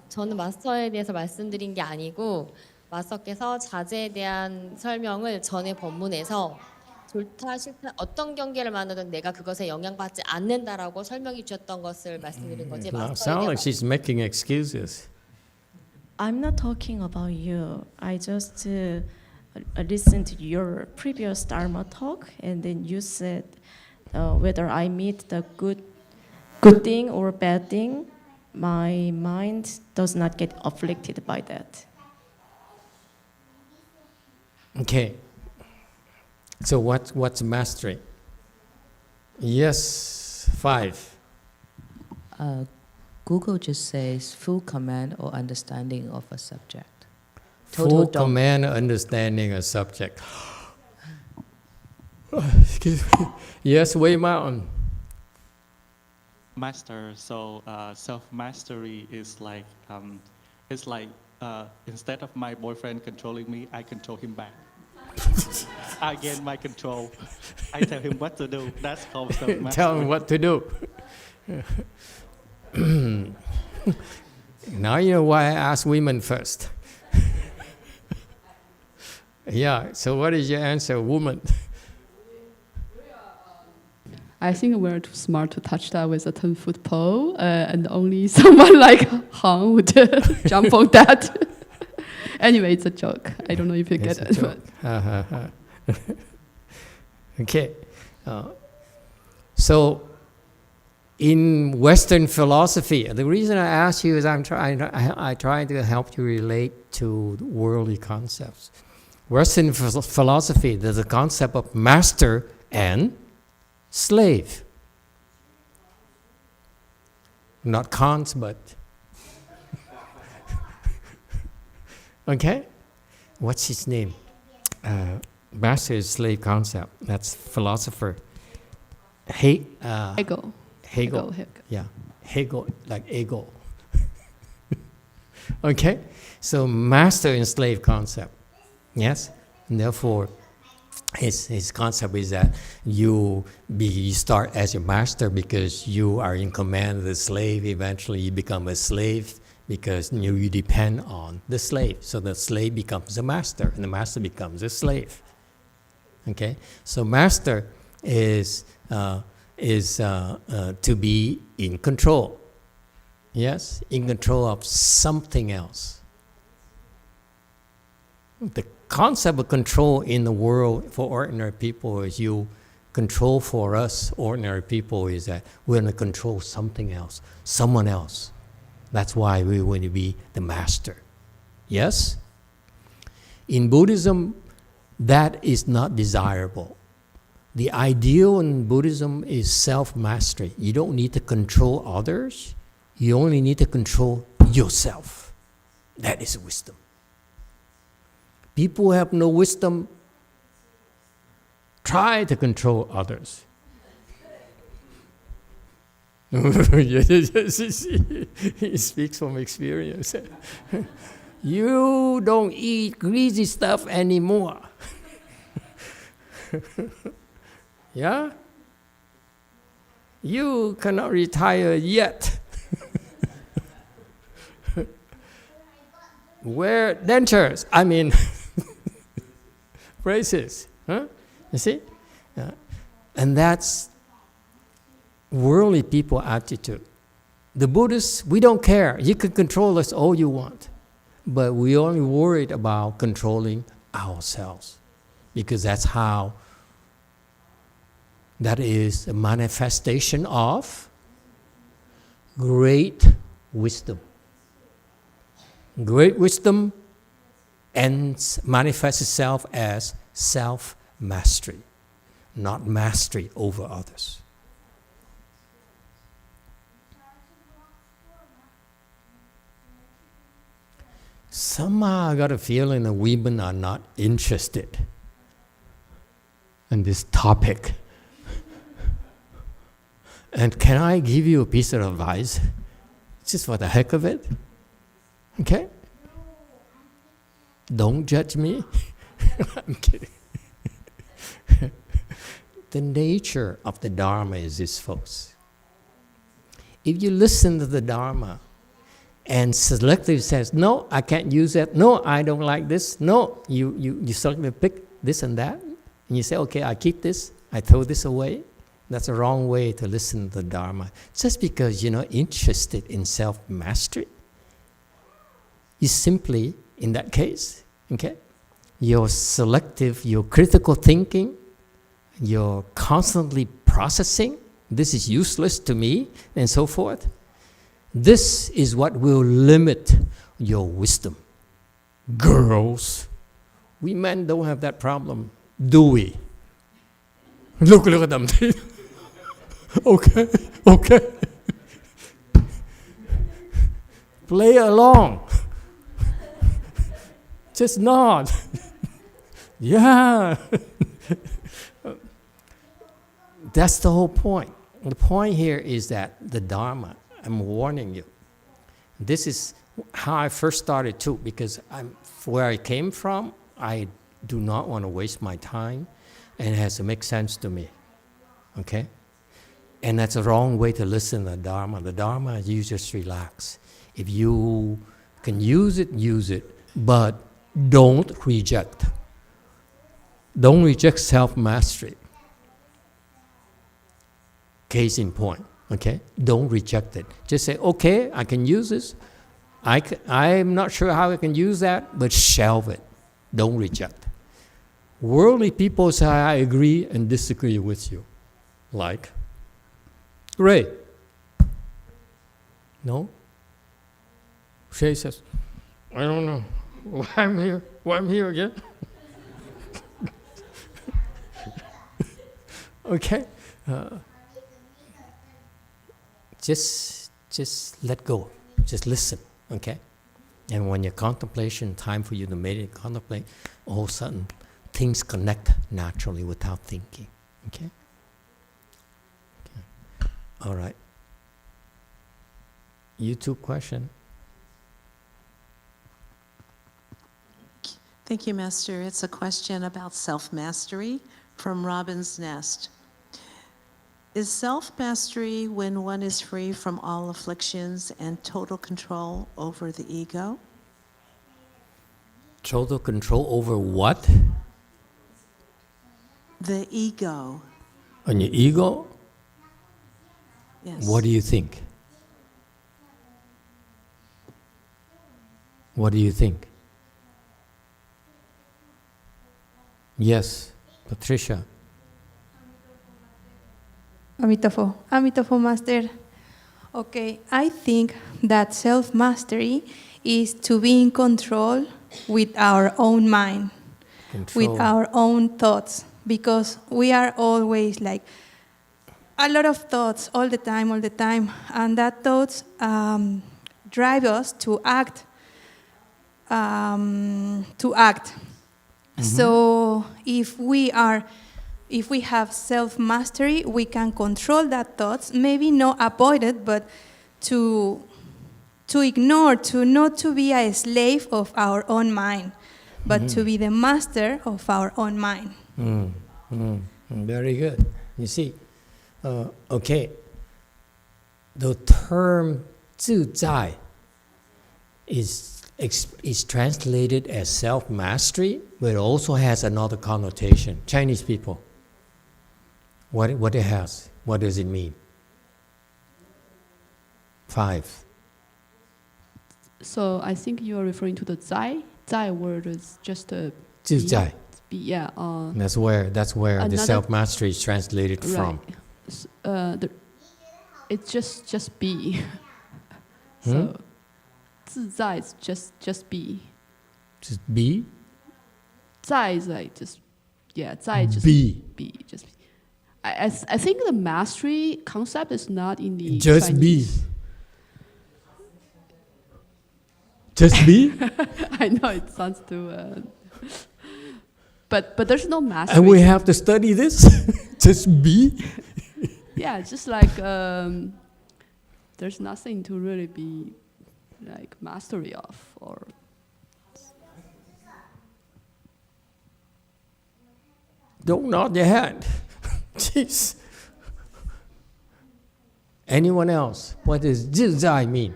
저는 마스터에 대해서 말씀드린 게 아니고 마스터께서 자제에 대한 설명을 전에 법문에서 좋다 싫다 어떤 경계를 만나든 내가 그것에 영향받지 않는다라고 설명해 주셨던 것을 말씀드린 거지. Sound like she's making excuses. I'm not talking about you. I just listened to your previous Dharma talk, and then you said whether I meet the good thing or bad thing, my mind does not get afflicted by that. Okay. So what's mastery? Yes, 5. Google just says full command or understanding of a subject. Full command understanding a subject. Excuse me. Yes, Wei Mountain. Master, so self-mastery is like, it's like instead of my boyfriend controlling me, I control him back. I gain my control. I tell him what to do. That's called self-mastery. Tell him what to do. Now you know why I ask women first. Yeah, so what is your answer, woman? I think we're too smart to touch that with a 10-foot pole, and only someone like Han would jump on that. Anyway, it's a joke. I don't know if you get it. Okay. So, in Western philosophy, the reason I ask you is I try to help you relate to worldly concepts. Western philosophy, there's a concept of master and slave. Not Kant, but... Okay? What's his name? Master and slave concept. That's philosopher. Hegel. Yeah, Hegel, like ego. Okay? So master and slave concept. Yes? And therefore, his concept is that you start as your master because you are in command of the slave. Eventually you become a slave because you depend on the slave. So the slave becomes the master, and the master becomes a slave. Okay? So master is to be in control. Yes? In control of something else. The concept of control in the world for ordinary people is control for us ordinary people is that we're going to control something else, someone else. That's why we want to be the master. Yes? In Buddhism, that is not desirable. The ideal in Buddhism is self-mastery. You don't need to control others. You only need to control yourself. That is wisdom. People who have no wisdom try to control others. He speaks from experience. You don't eat greasy stuff anymore. Yeah? You cannot retire yet. Wear dentures. I mean, braces. Huh? You see? And that's worldly people attitude. The Buddhists, we don't care. You can control us all you want. But we only worried about controlling ourselves. Because that is a manifestation of great wisdom. Great wisdom manifests itself as self-mastery, not mastery over others. Somehow I got a feeling that women are not interested in this topic. And can I give you a piece of advice? Just for the heck of it? Okay? Don't judge me. I'm kidding. The nature of the Dharma is this, folks. If you listen to the Dharma and selectively says, no, I can't use that. No, I don't like this. No, you selectively pick this and that. And you say, okay, I keep this. I throw this away. That's the wrong way to listen to the Dharma. Just because you're not interested in self-mastery, you simply, in that case, okay, your selective, your critical thinking, you're constantly processing, this is useless to me, and so forth. This is what will limit your wisdom. Girls, we men don't have that problem, do we? Look at them. Okay. Play along. Just nod. Yeah. That's the whole point. The point here is that the Dharma, I'm warning you. This is how I first started too, because where I came from, I do not want to waste my time, and it has to make sense to me. Okay? And that's the wrong way to listen to the Dharma. The Dharma, you just relax. If you can use it, but don't reject. Don't reject self-mastery. Case in point, okay? Don't reject it. Just say, okay, I can use this. I'm not sure how I can use that, but shelve it. Don't reject. Worldly people say, I agree and disagree with you. Like, Ray. No? Shay says, I don't know why I'm here. Why I'm here again? Okay? Just let go. Just listen, okay? And when your contemplation, time for you to meditate, contemplate, all of a sudden, things connect naturally without thinking, okay? All right. YouTube question. Thank you, Master. It's a question about self-mastery from Robin's Nest. Is self-mastery when one is free from all afflictions and total control over the ego? Total control over what? The ego. On your ego? Yes. What do you think? What do you think? Yes, Patricia. Emitofuo Master. Okay, I think that self-mastery is to be in control with our own mind, with our own thoughts, because we are always like a lot of thoughts all the time, and that thoughts drive us to act. So if we have self-mastery, we can control that thoughts, maybe not avoid it, but to ignore, to not to be a slave of our own mind, but to be the master of our own mind. Very good. You see, okay, the term 自在 is translated as self-mastery, but it also has another connotation. Chinese people, what it has, what does it mean? 5. So I think you are referring to the 在. 在 word is just a 自在. Yeah. That's where the self-mastery is translated from. It's just be. So 自在 is just be. Just be? 在 is like just, yeah, 在 just be. Just be. I think the mastery concept is not in the Just Chinese. be. Just be? I know it sounds too... But there's no mastery. And we have to study this? Just be? Yeah, it's just like there's nothing to really be like mastery of, or Don't nod your head. Jeez. Anyone else? What does 自在 mean?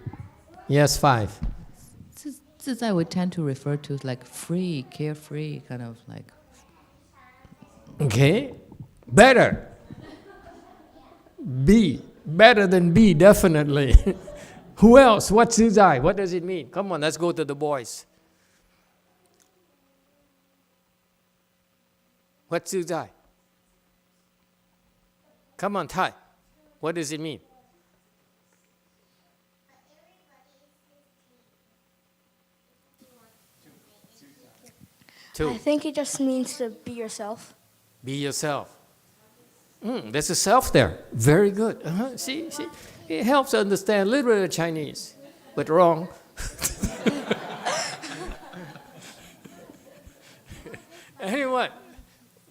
Yes, 5. 自在 we tend to refer to like free, carefree, kind of like. Okay, better. B, better than B, definitely. Who else? What's 自在? What does it mean? Come on, let's go to the boys. What's 自在? Come on, Tai. What does it mean? I think it just means to be yourself. Be yourself. There's a self there. Very good. See, it helps to understand a little bit of Chinese, but wrong. Anyone?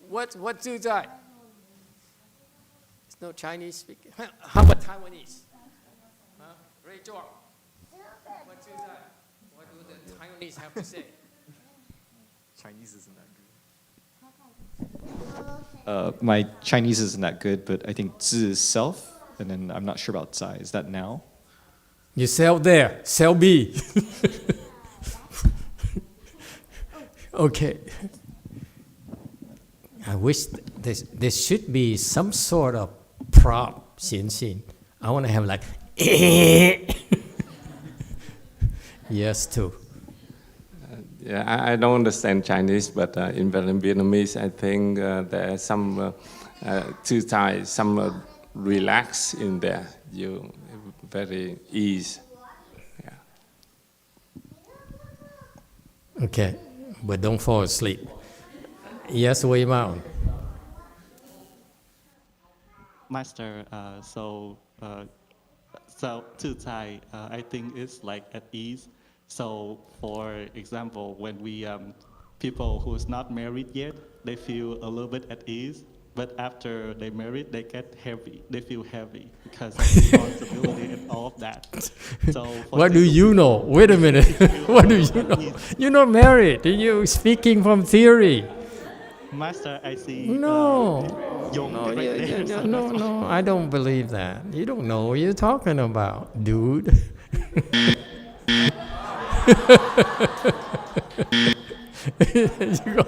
What's 自在? There's no Chinese speaking. How about Taiwanese? Ray Zhuang. What's 自在? What do the Taiwanese have to say? Chinese isn't that good. My Chinese isn't that good, but I think 自 is self, and then I'm not sure about 在. Is that now? You sell there, sell B. Okay. I wish there should be some sort of prop, 显性. I want to have like, yes, too. Yeah, I don't understand Chinese, but in Vietnamese, I think there are some 自在, some relax in there. You very ease. Yeah. Okay, but don't fall asleep. Yes, Wei Mao. Master, so 自在, I think it's like at ease. So, for example, when we people who's not married yet, they feel a little bit at ease but after they married, they get heavy. They feel heavy because of responsibility and all of that. So what do you know? Wait a minute. What do you know? You're not married. You're speaking from theory. Master, I see. No. Yong No, right there, so no, that's why. no, I don't believe that. You don't know what you're talking about, dude. You go.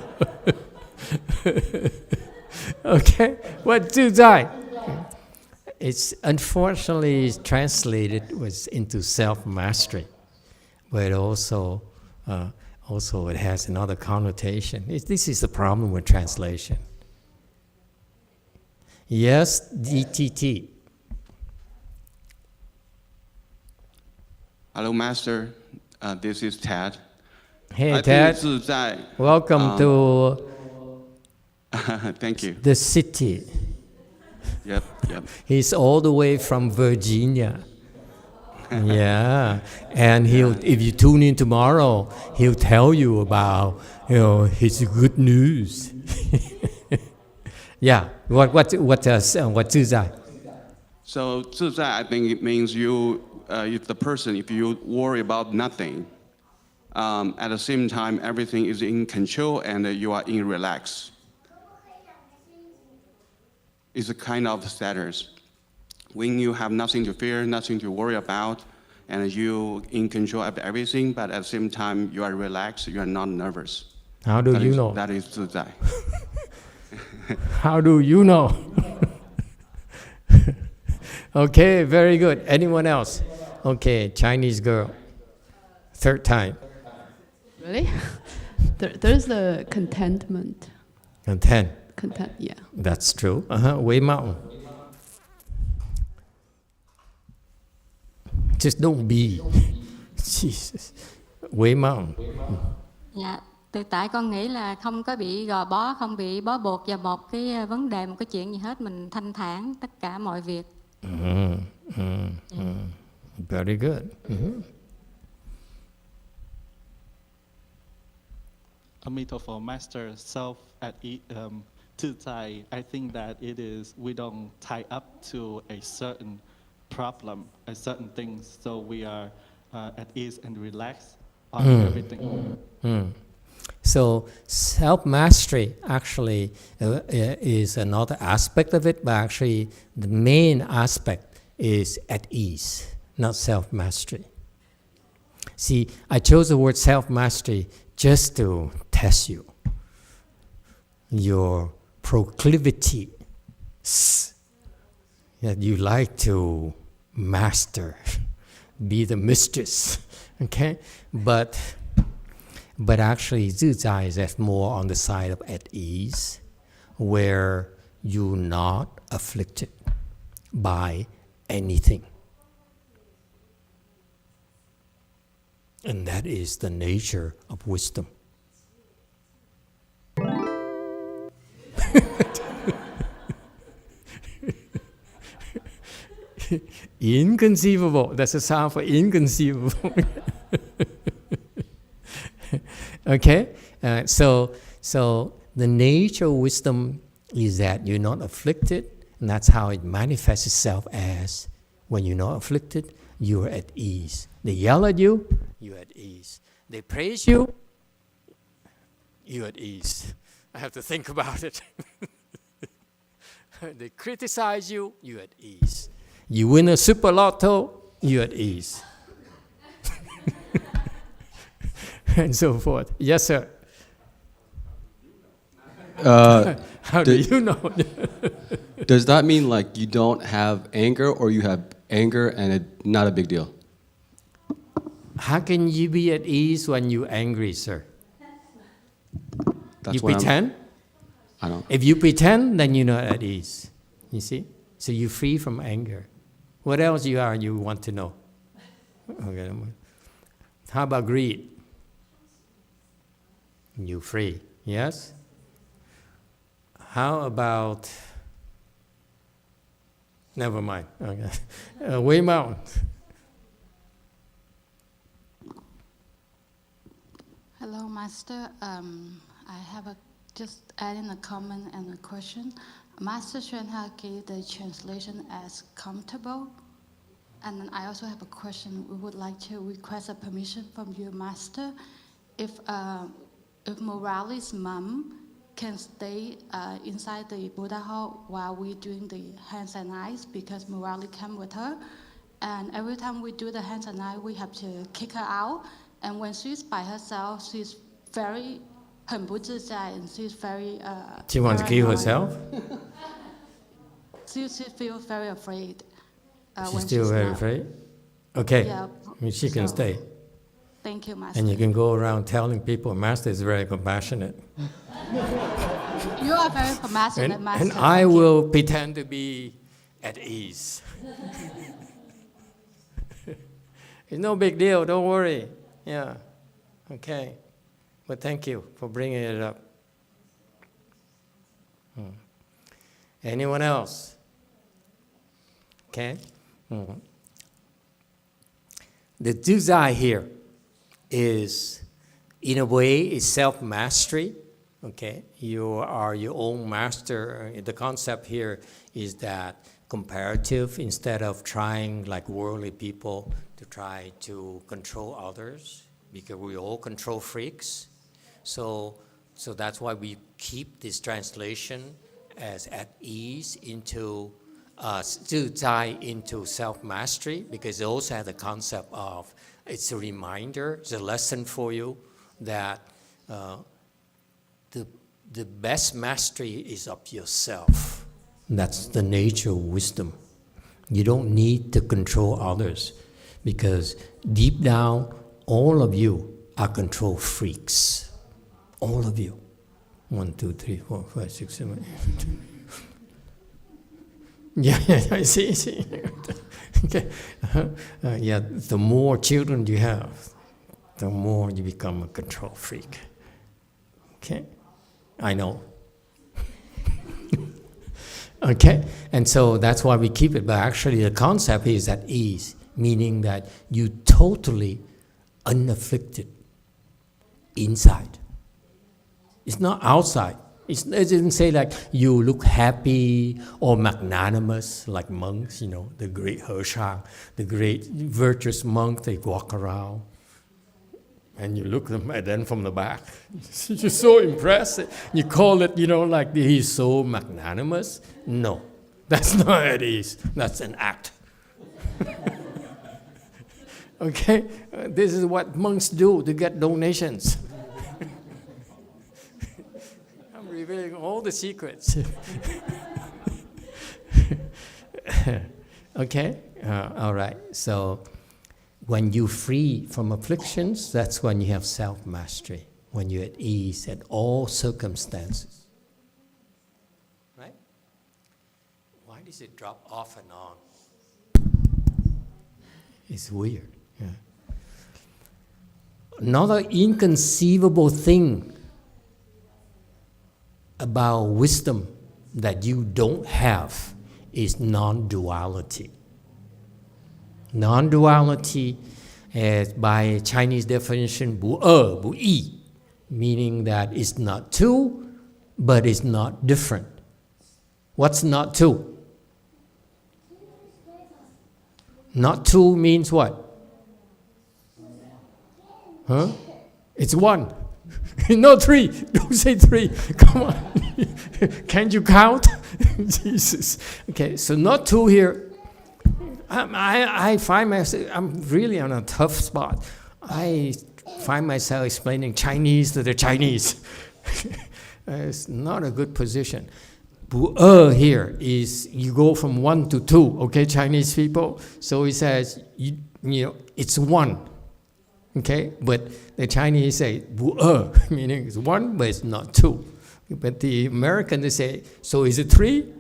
Okay, what 自在? It's unfortunately translated into self-mastery, but also it has another connotation. This is the problem with translation. Yes, DTT. Hello, Master. This is Ted. Hey, Ted. Welcome to thank you. the city. Yep. He's all the way from Virginia. Yeah, and if you tune in tomorrow, he'll tell you about his good news. Yeah, what 自在? So 自在, I think it means if the person, if you worry about nothing, at the same time everything is in control and you are in relax. It's a kind of status. When you have nothing to fear, nothing to worry about, and you in control of everything, but at the same time you are relaxed, you are not nervous. How do you know? That is 自在. How do you know? Okay, very good. Anyone else? Okay, Chinese girl. Third time. Really? There's the contentment. Content. Content, yeah. That's true. Way mountain. Just don't be. Jesus. Way mountain. Dạ, tại con nghĩ là không có bị gò bó, không bị bó buộc vào một cái vấn đề, một cái chuyện gì hết. Mình thanh thản tất cả mọi việc. Very good. Emitofuo, Master, self at ease, 自在, I think that it is, we don't tie up to a certain problem, a certain thing, so we are at ease and relaxed on everything. So self-mastery actually is another aspect of it, but actually the main aspect is at ease, not self-mastery. See, I chose the word self-mastery just to test you. Your proclivity that you like to master, be the mistress, okay? But actually, 自在 is more on the side of at ease, where you're not afflicted by anything. And that is the nature of wisdom. Inconceivable. That's a sound for inconceivable. Okay? So the nature of wisdom is that you're not afflicted, and that's how it manifests itself as when you're not afflicted, you're at ease. They yell at you, you're at ease. They praise you, you're at ease. I have to think about it. They criticize you, you're at ease. You win a super lotto, you're at ease. And so forth. Yes, sir. How do you know? Does that mean like you don't have anger, or you have anger and it's not a big deal? How can you be at ease when you're angry, sir? That's you what pretend? I don't. If you pretend, then you're not at ease. You see? So you're free from anger. What else you want to know? Okay. How about greed? You're free. Yes? How about... Never mind. Okay. Way Mountain. Hello, Master. I have just adding a comment and a question. Master Xuanhua gave the translation as comfortable. And then I also have a question. We would like to request a permission from your master. If Morales' mom can stay inside the Buddha hall while we're doing the hands and eyes, because Morales come with her. And every time we do the hands and eyes, we have to kick her out. And when she's by herself, she's very 很不自在, and she's very She wants to kill herself? She feels very afraid. She's still very afraid? Okay, Yeah, I mean, she can so- stay. Thank you, Master. And you can go around telling people, Master is very compassionate. You are very compassionate, Master. And I will pretend to be at ease. It's no big deal, don't worry. Yeah, okay. But thank you for bringing it up. Anyone else? Okay. The Zuzai here is, in a way, is self-mastery. Okay, you are your own master. The concept here is that comparative, instead of trying like worldly people to try to control others, because we all control freaks. So that's why we keep this translation as at ease into 自在 into self-mastery, because it also has the concept of, it's a reminder, it's a lesson for you that the best mastery is of yourself. That's the nature of wisdom. You don't need to control others, because deep down, all of you are control freaks. All of you. 1, 2, 3, 4, 5, 6, 7, 8. Yeah, I see. Okay. Yeah, the more children you have, the more you become a control freak. Okay? I know. Okay? And so that's why we keep it. But actually, the concept is at ease, meaning that you totally unafflicted inside. It's not outside. It doesn't say like you look happy or magnanimous like monks, the great Hershang, the great virtuous monk, they walk around. And you look at them from the back. You're so impressed. You call it, like he's so magnanimous. No, that's not at ease. That's an act. Okay? This is what monks do to get donations. I'm revealing all the secrets. Okay? All right. So when you free from afflictions, that's when you have self-mastery, when you're at ease at all circumstances. Right? Why does it drop off and on? It's weird. Yeah. Another inconceivable thing about wisdom that you don't have is non-duality. Non-duality is, by Chinese definition, 不二不异, meaning that it's not two, but it's not different. What's not two? Not two means what? Huh? It's one. Not three. Don't say three. Come on. Can't you count? Jesus. Okay, so not two here. I find myself, I'm really on a tough spot. I find myself explaining Chinese to the Chinese. It's not a good position. 不二 here is you go from 1 to 2, okay, Chinese people? So it says, it's one, okay? But the Chinese say 不二, meaning it's one, but it's not two. But the Americans, they say, so is it three?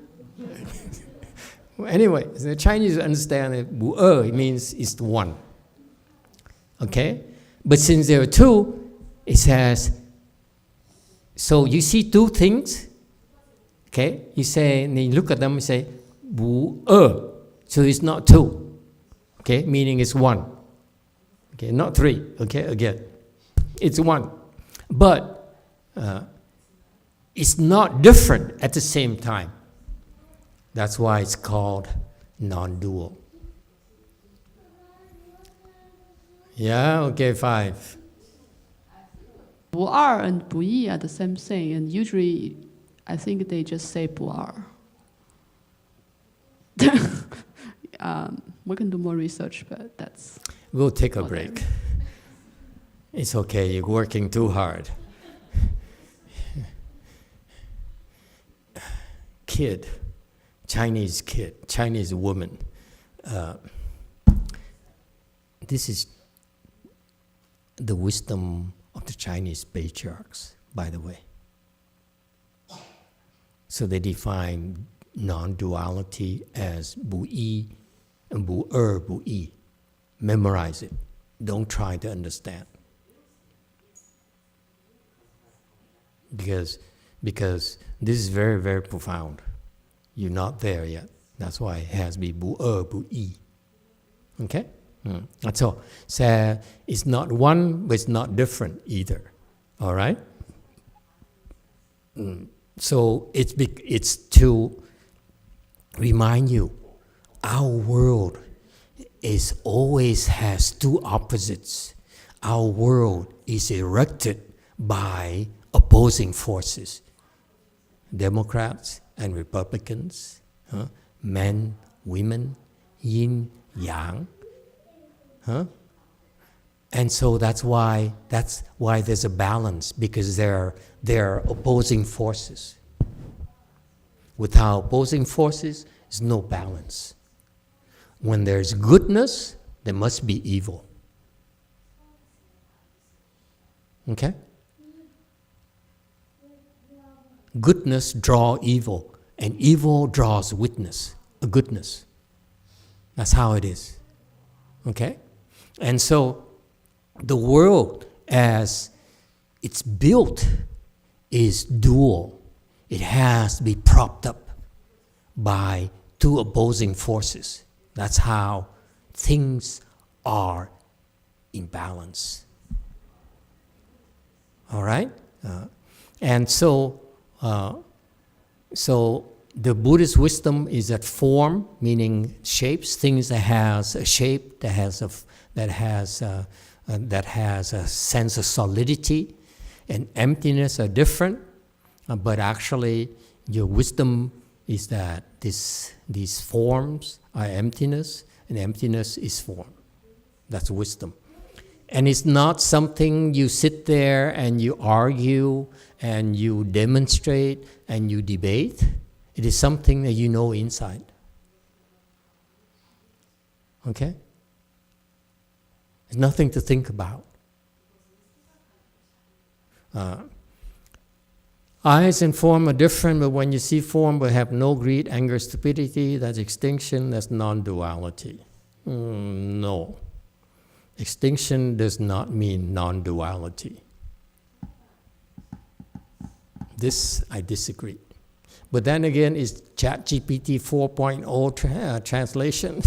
Anyway, the Chinese understand that 不二 it means it's one, okay? But since there are two, it says, so you see two things, okay? You say, and you look at them and say, 不二, so it's not two, okay? Meaning it's one, okay? Not three, okay? Again, it's one. But it's not different at the same time. That's why it's called non-dual. Yeah, okay, 5. 不二 and 不异 are the same thing, and usually I think they just say 不二. We can do more research, but that's... We'll take a break. It's okay, you're working too hard. Kid, Chinese woman. This is the wisdom of the Chinese patriarchs, by the way. So they define non-duality as 不一 and 不二不异. Memorize it. Don't try to understand. Because this is very, very profound. You're not there yet. That's why it has to be 不二不异. Okay? That's all. So it's not one, but it's not different either. All right? So it's to remind you, our world always has two opposites. Our world is erected by opposing forces. Democrats and Republicans, men, women, yin, yang. And so that's why there's a balance, because they're opposing forces. Without opposing forces, there's no balance. When there's goodness, there must be evil. Okay? Goodness draws evil, and evil draws goodness. That's how it is. Okay? And so the world as it's built is dual. It has to be propped up by two opposing forces. That's how things are in balance. All right? And so the Buddhist wisdom is that form, meaning shapes, things that has a shape, that has a sense of solidity, and emptiness are different. But actually, your wisdom is that these forms are emptiness, and emptiness is form. That's wisdom. And it's not something you sit there and you argue and you demonstrate and you debate. It is something that you know inside. Okay? There's nothing to think about. Eyes and form are different, but when you see form but have no greed, anger, stupidity, that's extinction, that's non-duality. No. Extinction does not mean non-duality. This, I disagree. But then again, it's ChatGPT 4.0 translation.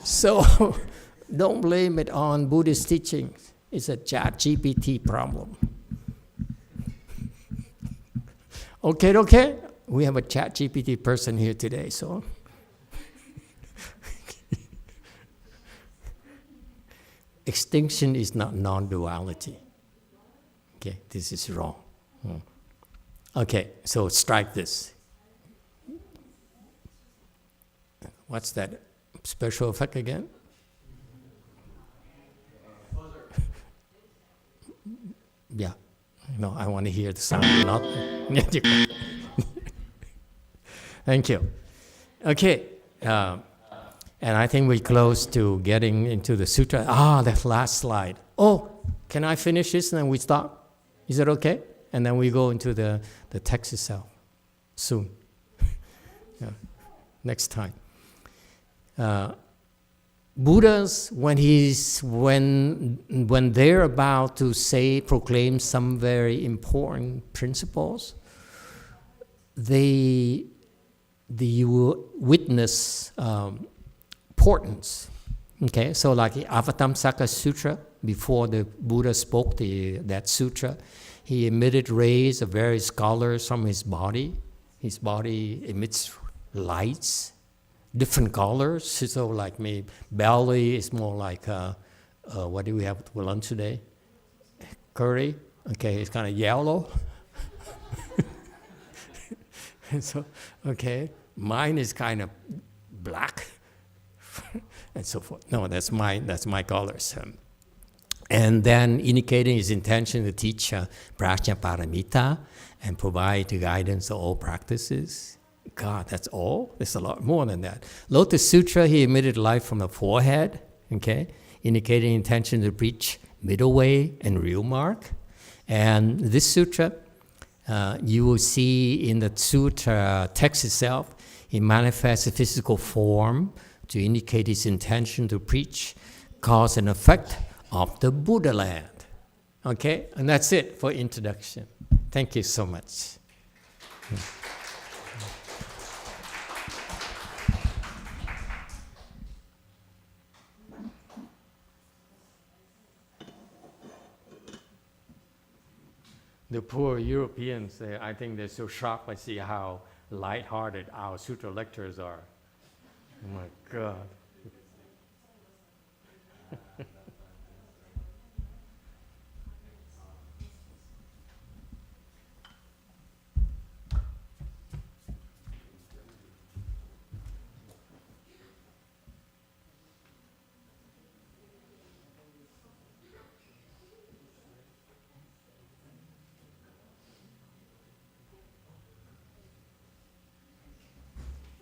So don't blame it on Buddhist teachings. It's a ChatGPT problem. Okay. We have a ChatGPT person here today, so. Extinction is not non-duality. Okay, this is wrong. Okay, so strike this. What's that special effect again? Yeah. No, I want to hear the sound, not... Thank you. Okay. And I think we're close to getting into the sutra. That last slide. Oh, can I finish this and then we stop? Is that okay? And then we go into the text itself soon. Yeah. Next time. Buddhas, when they're about to proclaim some very important principles, they witness importance. Okay, so like the Avatamsaka Sutra, before the Buddha spoke that sutra, he emitted rays of various colors from his body. His body emits lights, different colors. So like maybe belly is more like, what do we have for lunch today? Curry. Okay, it's kind of yellow. So, okay, mine is kind of black, and so forth. No, that's my colors. And then indicating his intention to teach Prajna Paramita and provide the guidance of all practices. God, that's all? There's a lot more than that. Lotus Sutra, he emitted light from the forehead, okay, indicating intention to preach middle way and real mark. And this sutra, you will see in the sutra text itself, it manifests a physical form to indicate his intention to preach cause and effect of the Buddha land. Okay, and that's it for introduction. Thank you so much. The poor Europeans, I think they're so shocked by see how light-hearted our sutra lectures are. Oh my God.